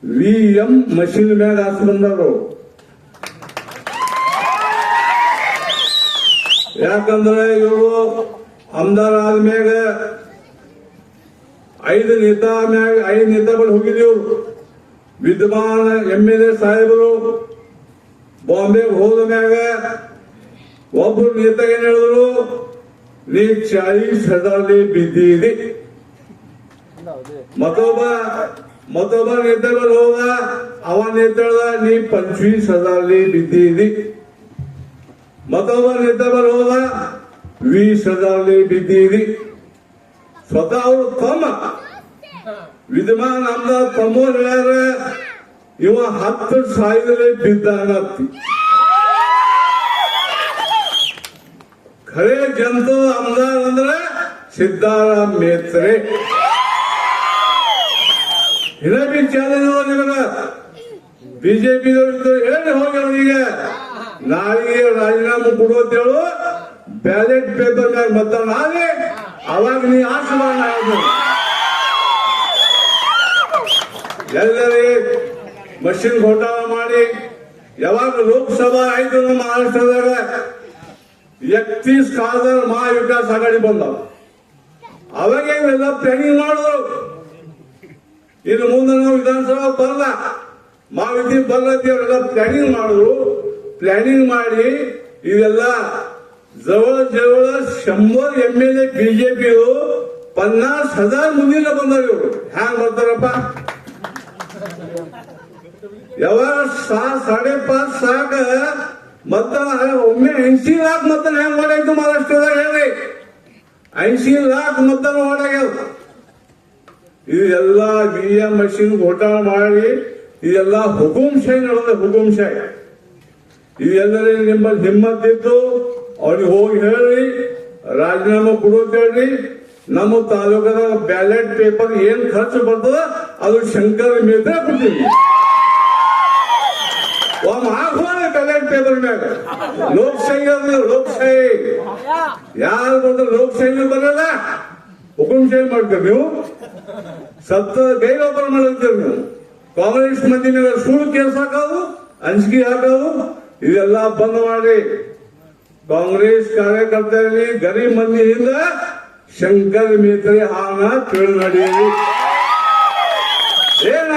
VM ಮಷೀನ್ ಮ್ಯಾಗ ಆಸೆ ಬಂದವರು. ಯಾಕಂದ್ರೆ ಇವರು ಅಮ್ದಾರ ಆದ್ಮ್ಯಾಗ 5 ನೇತಾಗಳು ಹೋಗಿದ್ದೀವ್ರು. ವಿದ್ಯಮಾನ MLA ಸಾಹೇಬರು ಬಾಂಬೆಗೆ ಹೋದ ಮ್ಯಾಗ ಒಬ್ಬರು ನೇತ ಏನ್ ಹೇಳಿದ್ರು, ನೀ 40,000 ಬಿದ್ದೀರಿ. ಮತ್ತೊಬ್ಬ ನೇತಾಗಳು ಹೋದ, ಅವ ನೇತಾಳ ನೀ 25,000 ಬಿದ್ದೀರಿ. ಮತ್ತೊಬ್ಬ ನೇತಾಗಳು ಹೋದ 20,000 ಬಿದ್ದೀರಿ. ಸ್ವತಃ ಅವರು ತಮ್ಮ ವಿದ್ಯಮಾನ ಆಮದಾರ ತಮ್ಮವ್ರು ಹೇಳ್ಯಾರ, ಇವ 10,000 ಬಿದ್ದಾನತ್ತಿ. ಖರೇ ಜನತ ಆಮದಾರ ಅಂದ್ರೆ ಸಿದ್ದಾರಾಮ್ ಮೇತ್ರೆ. ಇನ್ನೊಬ್ಬ ಚಾಲೆಂಜ್ ನಿಮಗ ಬಿಜೆಪಿದವ್ರು ಹೇಳಿ ಹೋಗಿ ಅವನಿಗೆ ನಾಳೆಗೆ ರಾಜೀನಾಮೆ ಕೊಡುತ್ತೇಳು, ಬ್ಯಾಲೆಟ್ ಪೇಪರ್ ಮ್ಯಾಗ ಮತದಾನ ಆಗಿ ಅವಾಗ ನೀ ಆಶೀರ್ವಾದ ಆಗೋದು. ಎಲ್ಲರಿಗೆ ಮಷಿನ್ ಘೋಟಾಳ ಮಾಡಿ ಯಾವಾಗ ಲೋಕಸಭಾ ಆಯ್ತು ನಮ್ಮ ಮಹಾರಾಷ್ಟ್ರದಾಗ 31 ಕಾಲದಲ್ಲಿ ಮಹಾವಿಕಾಸ್ ಆಘಾಡಿ ಬಂದವ. ಅವಾಗ ಇವೆಲ್ಲ ಪ್ಲಾನಿಂಗ್ ಮಾಡಿದ್ರು. ಇನ್ನು ಮುಂದೆ ನಾವು ವಿಧಾನಸಭಾ ಬರಲ್ಲ, ಮಹಾವಿಧಿ ಬರಲತ್ತಿ ಅವರೆಲ್ಲ ಪ್ಲಾನಿಂಗ್ ಮಾಡಿದ್ರು. ಪ್ಲಾನಿಂಗ್ ಮಾಡಿ ಇವೆಲ್ಲ ಜವಳ 100 MLA ಬಿಜೆಪಿಯು 50,000 ಮುಂದಿನ ಬಂದವರು. ಇವರು ಹ್ಯಾಂಗ ಬರ್ತಾರಪ್ಪ? ಯಾವಾಗ 5.5 ಸಾಕ ಮತ ಒಮ್ಮೆ 80 लाख ಮತನ ಹೆಂಗ್ ಮಾಡಾಯ್ತು ಮಹಾರಾಷ್ಟ್ರದಾಗ ಹೇಳ್ರಿ. 80 लाख ಮತನ ಮಾಡಾಗ್ಯಾವ. ಇದೆಲ್ಲ VM ಮಷೀನ್ ಘೋಟಾಳ ಮಾಡಿ ಇದೆಲ್ಲ ಹುಕುಂಶಾಹಿ ನಡೆದ, ಹುಕುಂಶಾಹಿ. ಇದೆಲ್ಲರೇ ನಿಮ್ಮಲ್ಲಿ ಹಿಮ್ಮತ್ತಿತ್ತು ಅವ್ರಿಗೆ ಹೋಗಿ ಹೇಳ್ರಿ, ರಾಜೀನಾಮೆ ಕೊಡೋಕ್ ಹೇಳ್ರಿ. ನಮ್ಮ ತಾಲೂಕದ ಬ್ಯಾಲೆಟ್ ಪೇಪರ್ ಏನ್ ಖರ್ಚು ಬರ್ತದ ಅದು ಶಂಕರ ಮೇತ್ರ ಕೊಡ್ತೀವಿ. ಬ್ಯಾಲೆಟ್ ಪೇಪರ್ ಮ್ಯಾಗ ಲೋಕಶಾಹಿ ಯಾರು ಬಂದ್ರೆ ಲೋಕಶಾಹಿ ಬರಲ್ಲ, ಹುಕುಂಶಾಹಿ ಮಾಡ್ತೀರಿ ನೀವು. ಸತ್ತ ಗೈರೋಪರ ಮಾಡ್ತೀರಿ ನೀವು. ಕಾಂಗ್ರೆಸ್ ಮಂದಿ ಮೇಲೆ ಸುಳ್ಳು ಕೇಸ್ ಹಾಕೋದು, ಅಂಜಿಕೆ ಹಾಕೋದು ಇದೆಲ್ಲ ಬಂದ್ ಮಾಡಿ. ಕಾಂಗ್ರೆಸ್ ಕಾರ್ಯಕರ್ತರಲ್ಲಿ ಗರೀಬ್ ಮಂದಿಯಿಂದ ಶಂಕರ್ ಮೇತ್ರೆ ಹಾನ ಕೇಳಿ ನಡೆಯಿರಿ.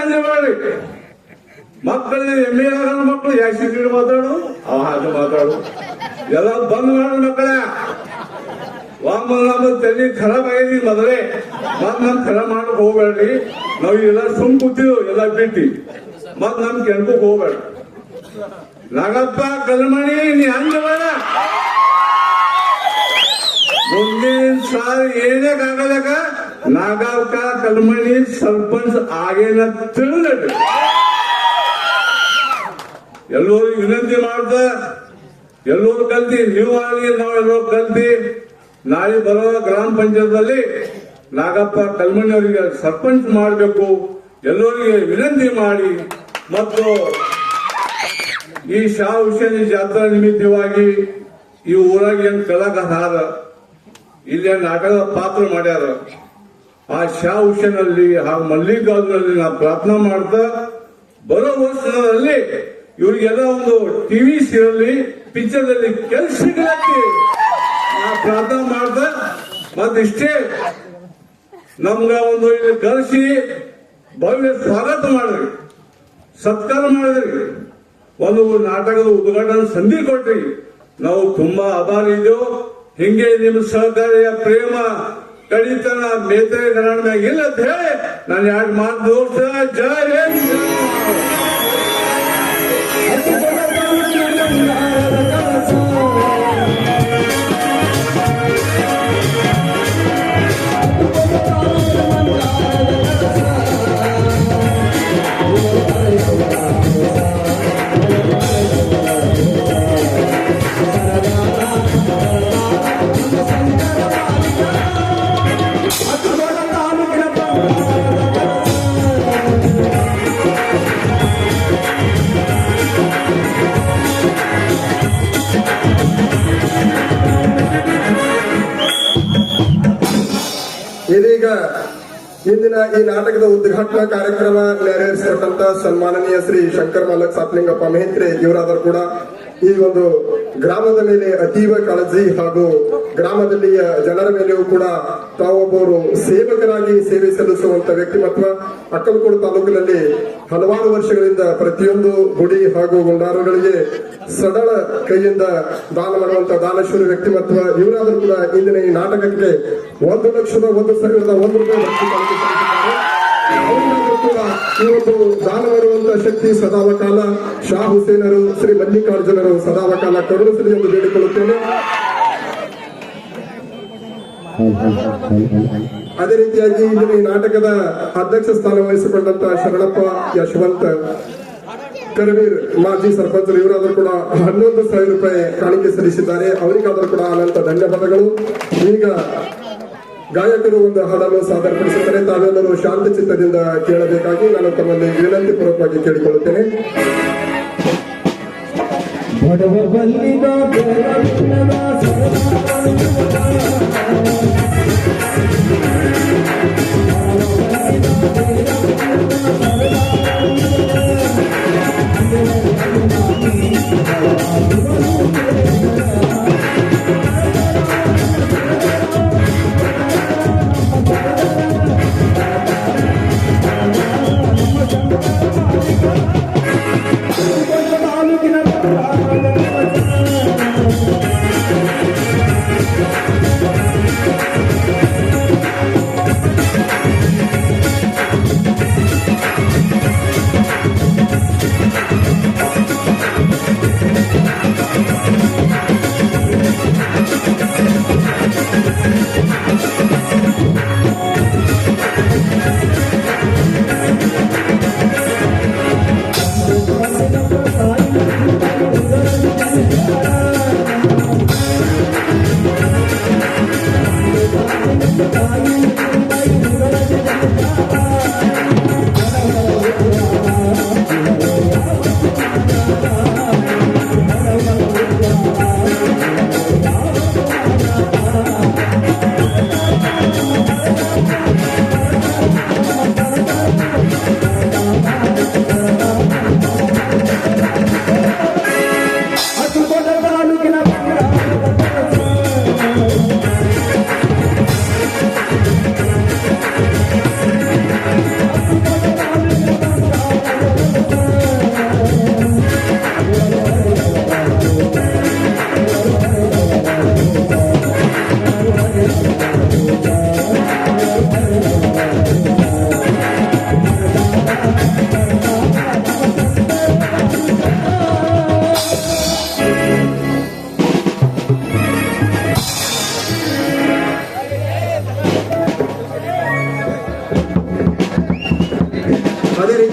ಅಂಜಬೇಡ್ರಿ. ಮಕ್ಕಳಿಗೆ ಎಮ್ಮೆ ಆಗಲ್ಲ, ಮಕ್ಕಳು ಯಾಕೆ ಮಾತಾಡು ಅವ ಹಾಗೆ ಮಾತಾಡು, ಎಲ್ಲ ಬಂದ್ ಮಾಡ ಮಕ್ಕಳೇ. ನಮ್ಮ ತಲೆ ಖರಾಬ್ ಆಗಿದೆ ಮೊದಲೇ, ಮತ್ ನಮ್ ಖರಾಬ್ ಮಾಡಕ್ ಹೋಗ್ಬೇಡ್ರಿ. ನಾವ್ ಎಲ್ಲ ಸುಮ್ ಕೂತೀವಿ ಎಲ್ಲ ಬಿಟ್ಟಿ, ಮತ್ ನಮ್ ಕೆಣಕಕ್ ಹೋಗ್ಬೇಡ. ನಾಗಪ್ಪ ಕಲ್ಮಣಿ ನೀ ಹಂಗಬೇಡ, ಮುಂದಿನ ಸಾರಿ ಏನೇಕಾಗಲಕ ನಾಗಪ್ಪ ಕಲ್ಮಣಿ ಸರ್ಪಂಚ್ ಆಗೇನ ತಿಳಿದ್ರಿ. ಎಲ್ಲರೂ ವಿನಂತಿ ಮಾಡ್ದ, ಎಲ್ಲರೂ ಕಲ್ತಿ, ನೀವು ಆಗಲಿ ನಾವೆಲ್ಲರೂ ಕಲ್ತಿ, ನಾಳೆ ಬರೋ ಗ್ರಾಮ ಪಂಚಾಯತ್ನಲ್ಲಿ ನಾಗಪ್ಪ ಕಲ್ಮಣಿ ಅವರಿಗೆ ಸರ್ಪಂಚ್ ಮಾಡಬೇಕು. ಎಲ್ಲರಿಗೆ ವಿನಂತಿ ಮಾಡಿ, ಮತ್ತು ಈ ಶಾ ಹುಸೇನ್ ಜಾತ್ರಾ ನಿಮಿತ್ತವಾಗಿ ಈ ಊರಾಗ ಏನ್ ಕಲಾಕಾರ ಇಲ್ಲೇ ನಾಟಕದ ಪಾತ್ರ ಮಾಡ್ಯಾರ, ಆ ಶಾ ಹುಸೇನ್ ಅಲ್ಲಿ ಹಾಗೂ ಮಲ್ಲಿಕಾರ್ಜುನಲ್ಲಿ ನಾವು ಪ್ರಾರ್ಥನಾ ಮಾಡ್ತಾ ಬರೋ ವರ್ಷದಲ್ಲಿ ಇವ್ರಿಗೆಲ್ಲ ಒಂದು ಟಿವಿ ಸೀರಿಯಲ್ ಪಿಕ್ಚರ್ದಲ್ಲಿ ಕೆಲಸ ಸಿಗಲತ್ತಿ ನಾ ಪ್ರಾರ್ಥನಾ ಮಾಡ್ತಾ ಮತ್ತಿಷ್ಟೇ ನಮ್ಗ ಒಂದು ಇಲ್ಲಿ ಕರೆಸಿ ಭವ್ಯ ಸ್ವಾಗತ ಮಾಡಿದ್ರಿ, ಸತ್ಕಾರ ಮಾಡಿದ್ರಿ, ಒಂದು ನಾಟಕದ ಉದ್ಘಾಟನೆ ಸಂಧಿ ಕೊಟ್ರಿ. ನಾವು ತುಂಬಾ ಆಭಾರಿ ಇದ್ದೇವೆ. ಹಿಂಗೆ ನಿಮ್ಮ ಸಹಕಾರಿಯ ಪ್ರೇಮ ಕಡಿತನ ಮೇತ್ರೆ ಕನ್ನಡ ಮ್ಯಾಗ ಇಲ್ಲ ಅಂತ ಹೇಳಿ ನಾನು ಯಾಕೆ ಮಾತು ದೋಸ್ತ. ಜೈ ಹಿಂದ್. ಇದೀಗ ಇಂದಿನ ಈ ನಾಟಕದ ಉದ್ಘಾಟನಾ ಕಾರ್ಯಕ್ರಮ ನೆರವೇರಿಸಿಕೊಟ್ಟಂತ ಸನ್ಮಾನನೀಯ ಶ್ರೀ ಶಂಕರ್ ಮಲ್ಲಕ್ ಸಾತ್ಲಿಂಗಪ್ಪ ಮೇತ್ರೆ ಇವರಾದರೂ ಕೂಡ ಈ ಒಂದು ಗ್ರಾಮದ ಮೇಲೆ ಅತೀವ ಕಾಳಜಿ ಹಾಗೂ ಗ್ರಾಮದಲ್ಲಿಯ ಜನರ ಮೇಲೆಯೂ ಕೂಡ ತಾವೊಬ್ಬರು ಸೇವಕರಾಗಿ ಸೇವೆ ಸಲ್ಲಿಸುವಂತ ವ್ಯಕ್ತಿಮತ್ವ. ಅಕ್ಕಲಕೋಡು ತಾಲೂಕಿನಲ್ಲಿ ಹಲವಾರು ವರ್ಷಗಳಿಂದ ಪ್ರತಿಯೊಂದು ಗುಡಿ ಹಾಗೂ ಗುಂಡಾರಗಳಿಗೆ ಸಡಳ ಕೈಯಿಂದ ದಾನ ಮಾಡುವಂತ ದಾನಶೂರ ವ್ಯಕ್ತಿಮತ್ವ ಇವರಾದರೂ ಕೂಡ ಇಂದಿನ ಈ ನಾಟಕಕ್ಕೆ 1,01,01 ರೂಪಾಯಿ ಅವರಿಗೂ ಕೂಡ ಈ ಒಂದು ದಾನ ಮಾಡುವಂತ ಶಕ್ತಿ ಸದಾವಕಾಲ ಶಾ ಹುಸೇನರು ಶ್ರೀ ಮಲ್ಲಿಕಾರ್ಜುನರು ಸದಾವಕಾಲ ಕರುಣಿಸಲಿ ಎಂದು ಬೇಡಿಕೊಳ್ಳುತ್ತೇನೆ. ಅದೇ ರೀತಿಯಾಗಿ ಇಂದಿನ ಈ ನಾಟಕದ ಅಧ್ಯಕ್ಷ ಸ್ಥಾನ ವಹಿಸಿಕೊಂಡಂತ ಶರಣಪ್ಪ ಯಶವಂತ್ ಕರವೀರ್ ಮಾಜಿ ಸರ್ಪಂಚರು ಇವರಾದರೂ ಕೂಡ 11,000 ರೂಪಾಯಿ ಕಾಣಿಕೆ ಸಲ್ಲಿಸಿದ್ದಾರೆ. ಅವರಿಗಾದರೂ ಕೂಡ ಅನಂತ ಧನ್ಯವಾದಗಳು. ಈಗ ಗಾಯಕರು ಒಂದು ಹಾಡನ್ನು ಸಾದರಪಡಿಸುತ್ತಾರೆ. ತಾವೆಲ್ಲರೂ ಶಾಂತ ಚಿತ್ತದಿಂದ ಕೇಳಬೇಕಾಗಿ ನಾನು ತಮ್ಮಲ್ಲಿ ವಿನಂತಿ ಪೂರ್ವಕವಾಗಿ ಕೇಳಿಕೊಳ್ಳುತ್ತೇನೆ. ಬಡವ ಬಲ್ಲಿದ ಬೆಳಗಿನ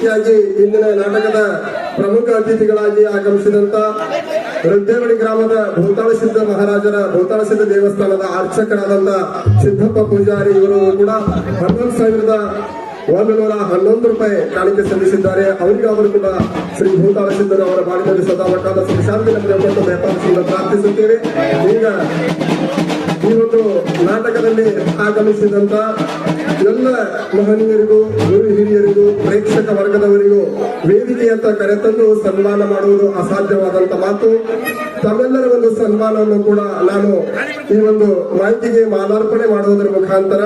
ರೀತಿಯಾಗಿ ಇಂದಿನ ನಾಟಕದ ಪ್ರಮುಖ ಅತಿಥಿಗಳಾಗಿ ಆಗಮಿಸಿದಂತ ವೃದ್ಧೇವಳಿ ಗ್ರಾಮದ ಭೂತಾಳ ಸಿದ್ಧ ಮಹಾರಾಜರ ಭೂತಾಳ ಸಿದ್ಧ ದೇವಸ್ಥಾನದ ಅರ್ಚಕರಾದಂತ ಸಿದ್ದಪ್ಪ ಪೂಜಾರಿ ಇವರು ಕೂಡ 11,111 ರೂಪಾಯಿ ಕಾಣಿಕೆ ಸಲ್ಲಿಸಿದ್ದಾರೆ. ಅವರಿಗಾದರೂ ಕೂಡ ಶ್ರೀ ಭೂತಾಳ ಸಿದ್ಧರು ಅವರ ಬಾಳಿನಲ್ಲಿ ಸದಾವಕಾಲ ಶಾಂತಿ ನಮಗೆ ವ್ಯಾಪಾರದಿಂದ ಪ್ರಾರ್ಥಿಸುತ್ತೇವೆ. ಈಗ ಈ ಒಂದು ನಾಟಕದಲ್ಲಿ ಆಗಮಿಸಿದಂತ ಎಲ್ಲ ಮಹನೀಯರಿಗೂ ಗುರು ಹಿರಿಯರಿಗೂ ಪ್ರೇಕ್ಷಕ ವರ್ಗದವರಿಗೂ ವೇದಿಕೆಯಂತ ಕರೆತಂದು ಸನ್ಮಾನ ಮಾಡುವುದು ಅಸಾಧ್ಯವಾದಂತ ಮಾತು. ತಮ್ಮೆಲ್ಲರ ಒಂದು ಸನ್ಮಾನವನ್ನು ಕೂಡ ನಾನು ಈ ಒಂದು ಮಾಹಿತಿಗೆ ಮಾಲಾರ್ಪಣೆ ಮಾಡುವುದರ ಮುಖಾಂತರ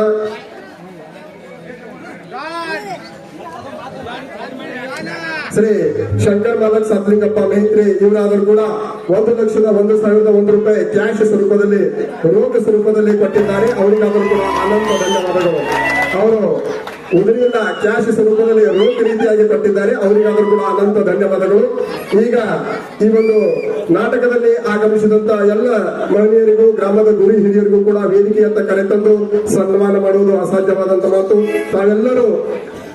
ಶ್ರೀ ಶಂಕರ್ ಮಾಲಕ್ ಸಾತ್ಲಿಂಗಪ್ಪ ಮೇತ್ರಿ ಇವರಾದರೂ ಕೂಡ 1,01,001 ರೂಪಾಯಿ ಕ್ಯಾಶ್ ಸ್ವರೂಪದಲ್ಲಿ ರೋಗ ಸ್ವರೂಪದಲ್ಲಿ ಕೊಟ್ಟಿದ್ದಾರೆ. ಅವರಿಗಾದರೂ ಕೂಡ ಅನಂತ ಧನ್ಯವಾದಗಳು. ಅವರು ಉದರಿಂದ ಕ್ಯಾಶ್ ಸ್ವರೂಪದಲ್ಲಿ ರೋಗ ರೀತಿಯಾಗಿ ಕೊಟ್ಟಿದ್ದಾರೆ. ಅವರಿಗಾದರೂ ಕೂಡ ಅನಂತ ಧನ್ಯವಾದಗಳು. ಈಗ ಈ ಒಂದು ನಾಟಕದಲ್ಲಿ ಆಗಮಿಸಿದಂತ ಎಲ್ಲ ಮಹನೀಯರಿಗೂ ಗ್ರಾಮದ ಗುರು ಹಿರಿಯರಿಗೂ ಕೂಡ ವೇದಿಕೆಯಂತ ಕರೆತಂದು ಸನ್ಮಾನ ಮಾಡುವುದು ಅಸಾಧ್ಯವಾದಂತ ಮಾತು. ತಾವೆಲ್ಲರೂ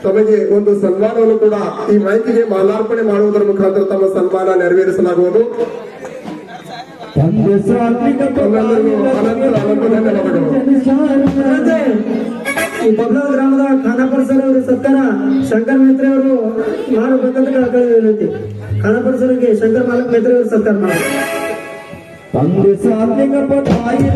ತಮಗೆ ಒಂದು ಸನ್ಮಾನವನ್ನು ಕೂಡ ಈ ಮೈಕಿಗೆ ಮಾಲಾರ್ಪಣೆ ಮಾಡುವುದರ ಮುಖಾಂತರ ತಮ್ಮ ಸನ್ಮಾನ ನೆರವೇರಿಸಲಾಗುವುದು. ತಮ್ಮೆಲ್ಲರಿಗೂ ಅನಂತ ಧನ್ಯವಾದಗಳು. ಈ ಬಬ್ಲಾ ಗ್ರಾಮದ ಖಾನಾಪುರ ಸರ್ ಅವರ ಸತ್ಕಾರ ಶಂಕರ್ ಮೇತ್ರಿ ಅವರು ಮಾಡಬೇಕಂತ ವಿನಂತಿ. ಖಾನಾಪುರ ಸರ್ಗೆ ಶಂಕರ್ ಮಾಲಕ್ ಮೇತ್ರಿ ಅವರು ಸತ್ಕಾರ ಮಾಡಿ. ತಂದೆ ಸಾತ್ವಿಕಪ್ಪ ತಾಯಿ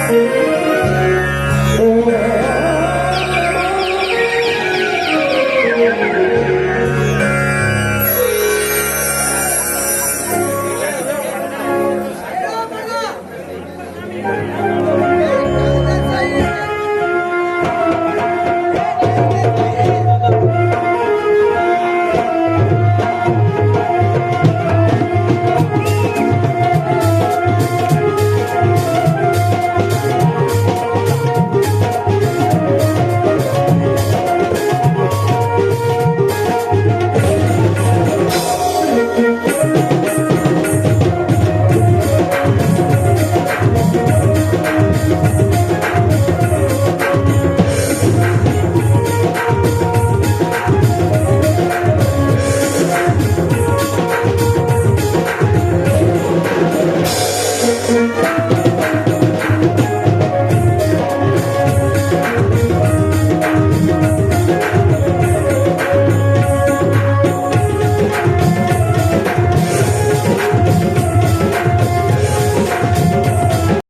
ಿ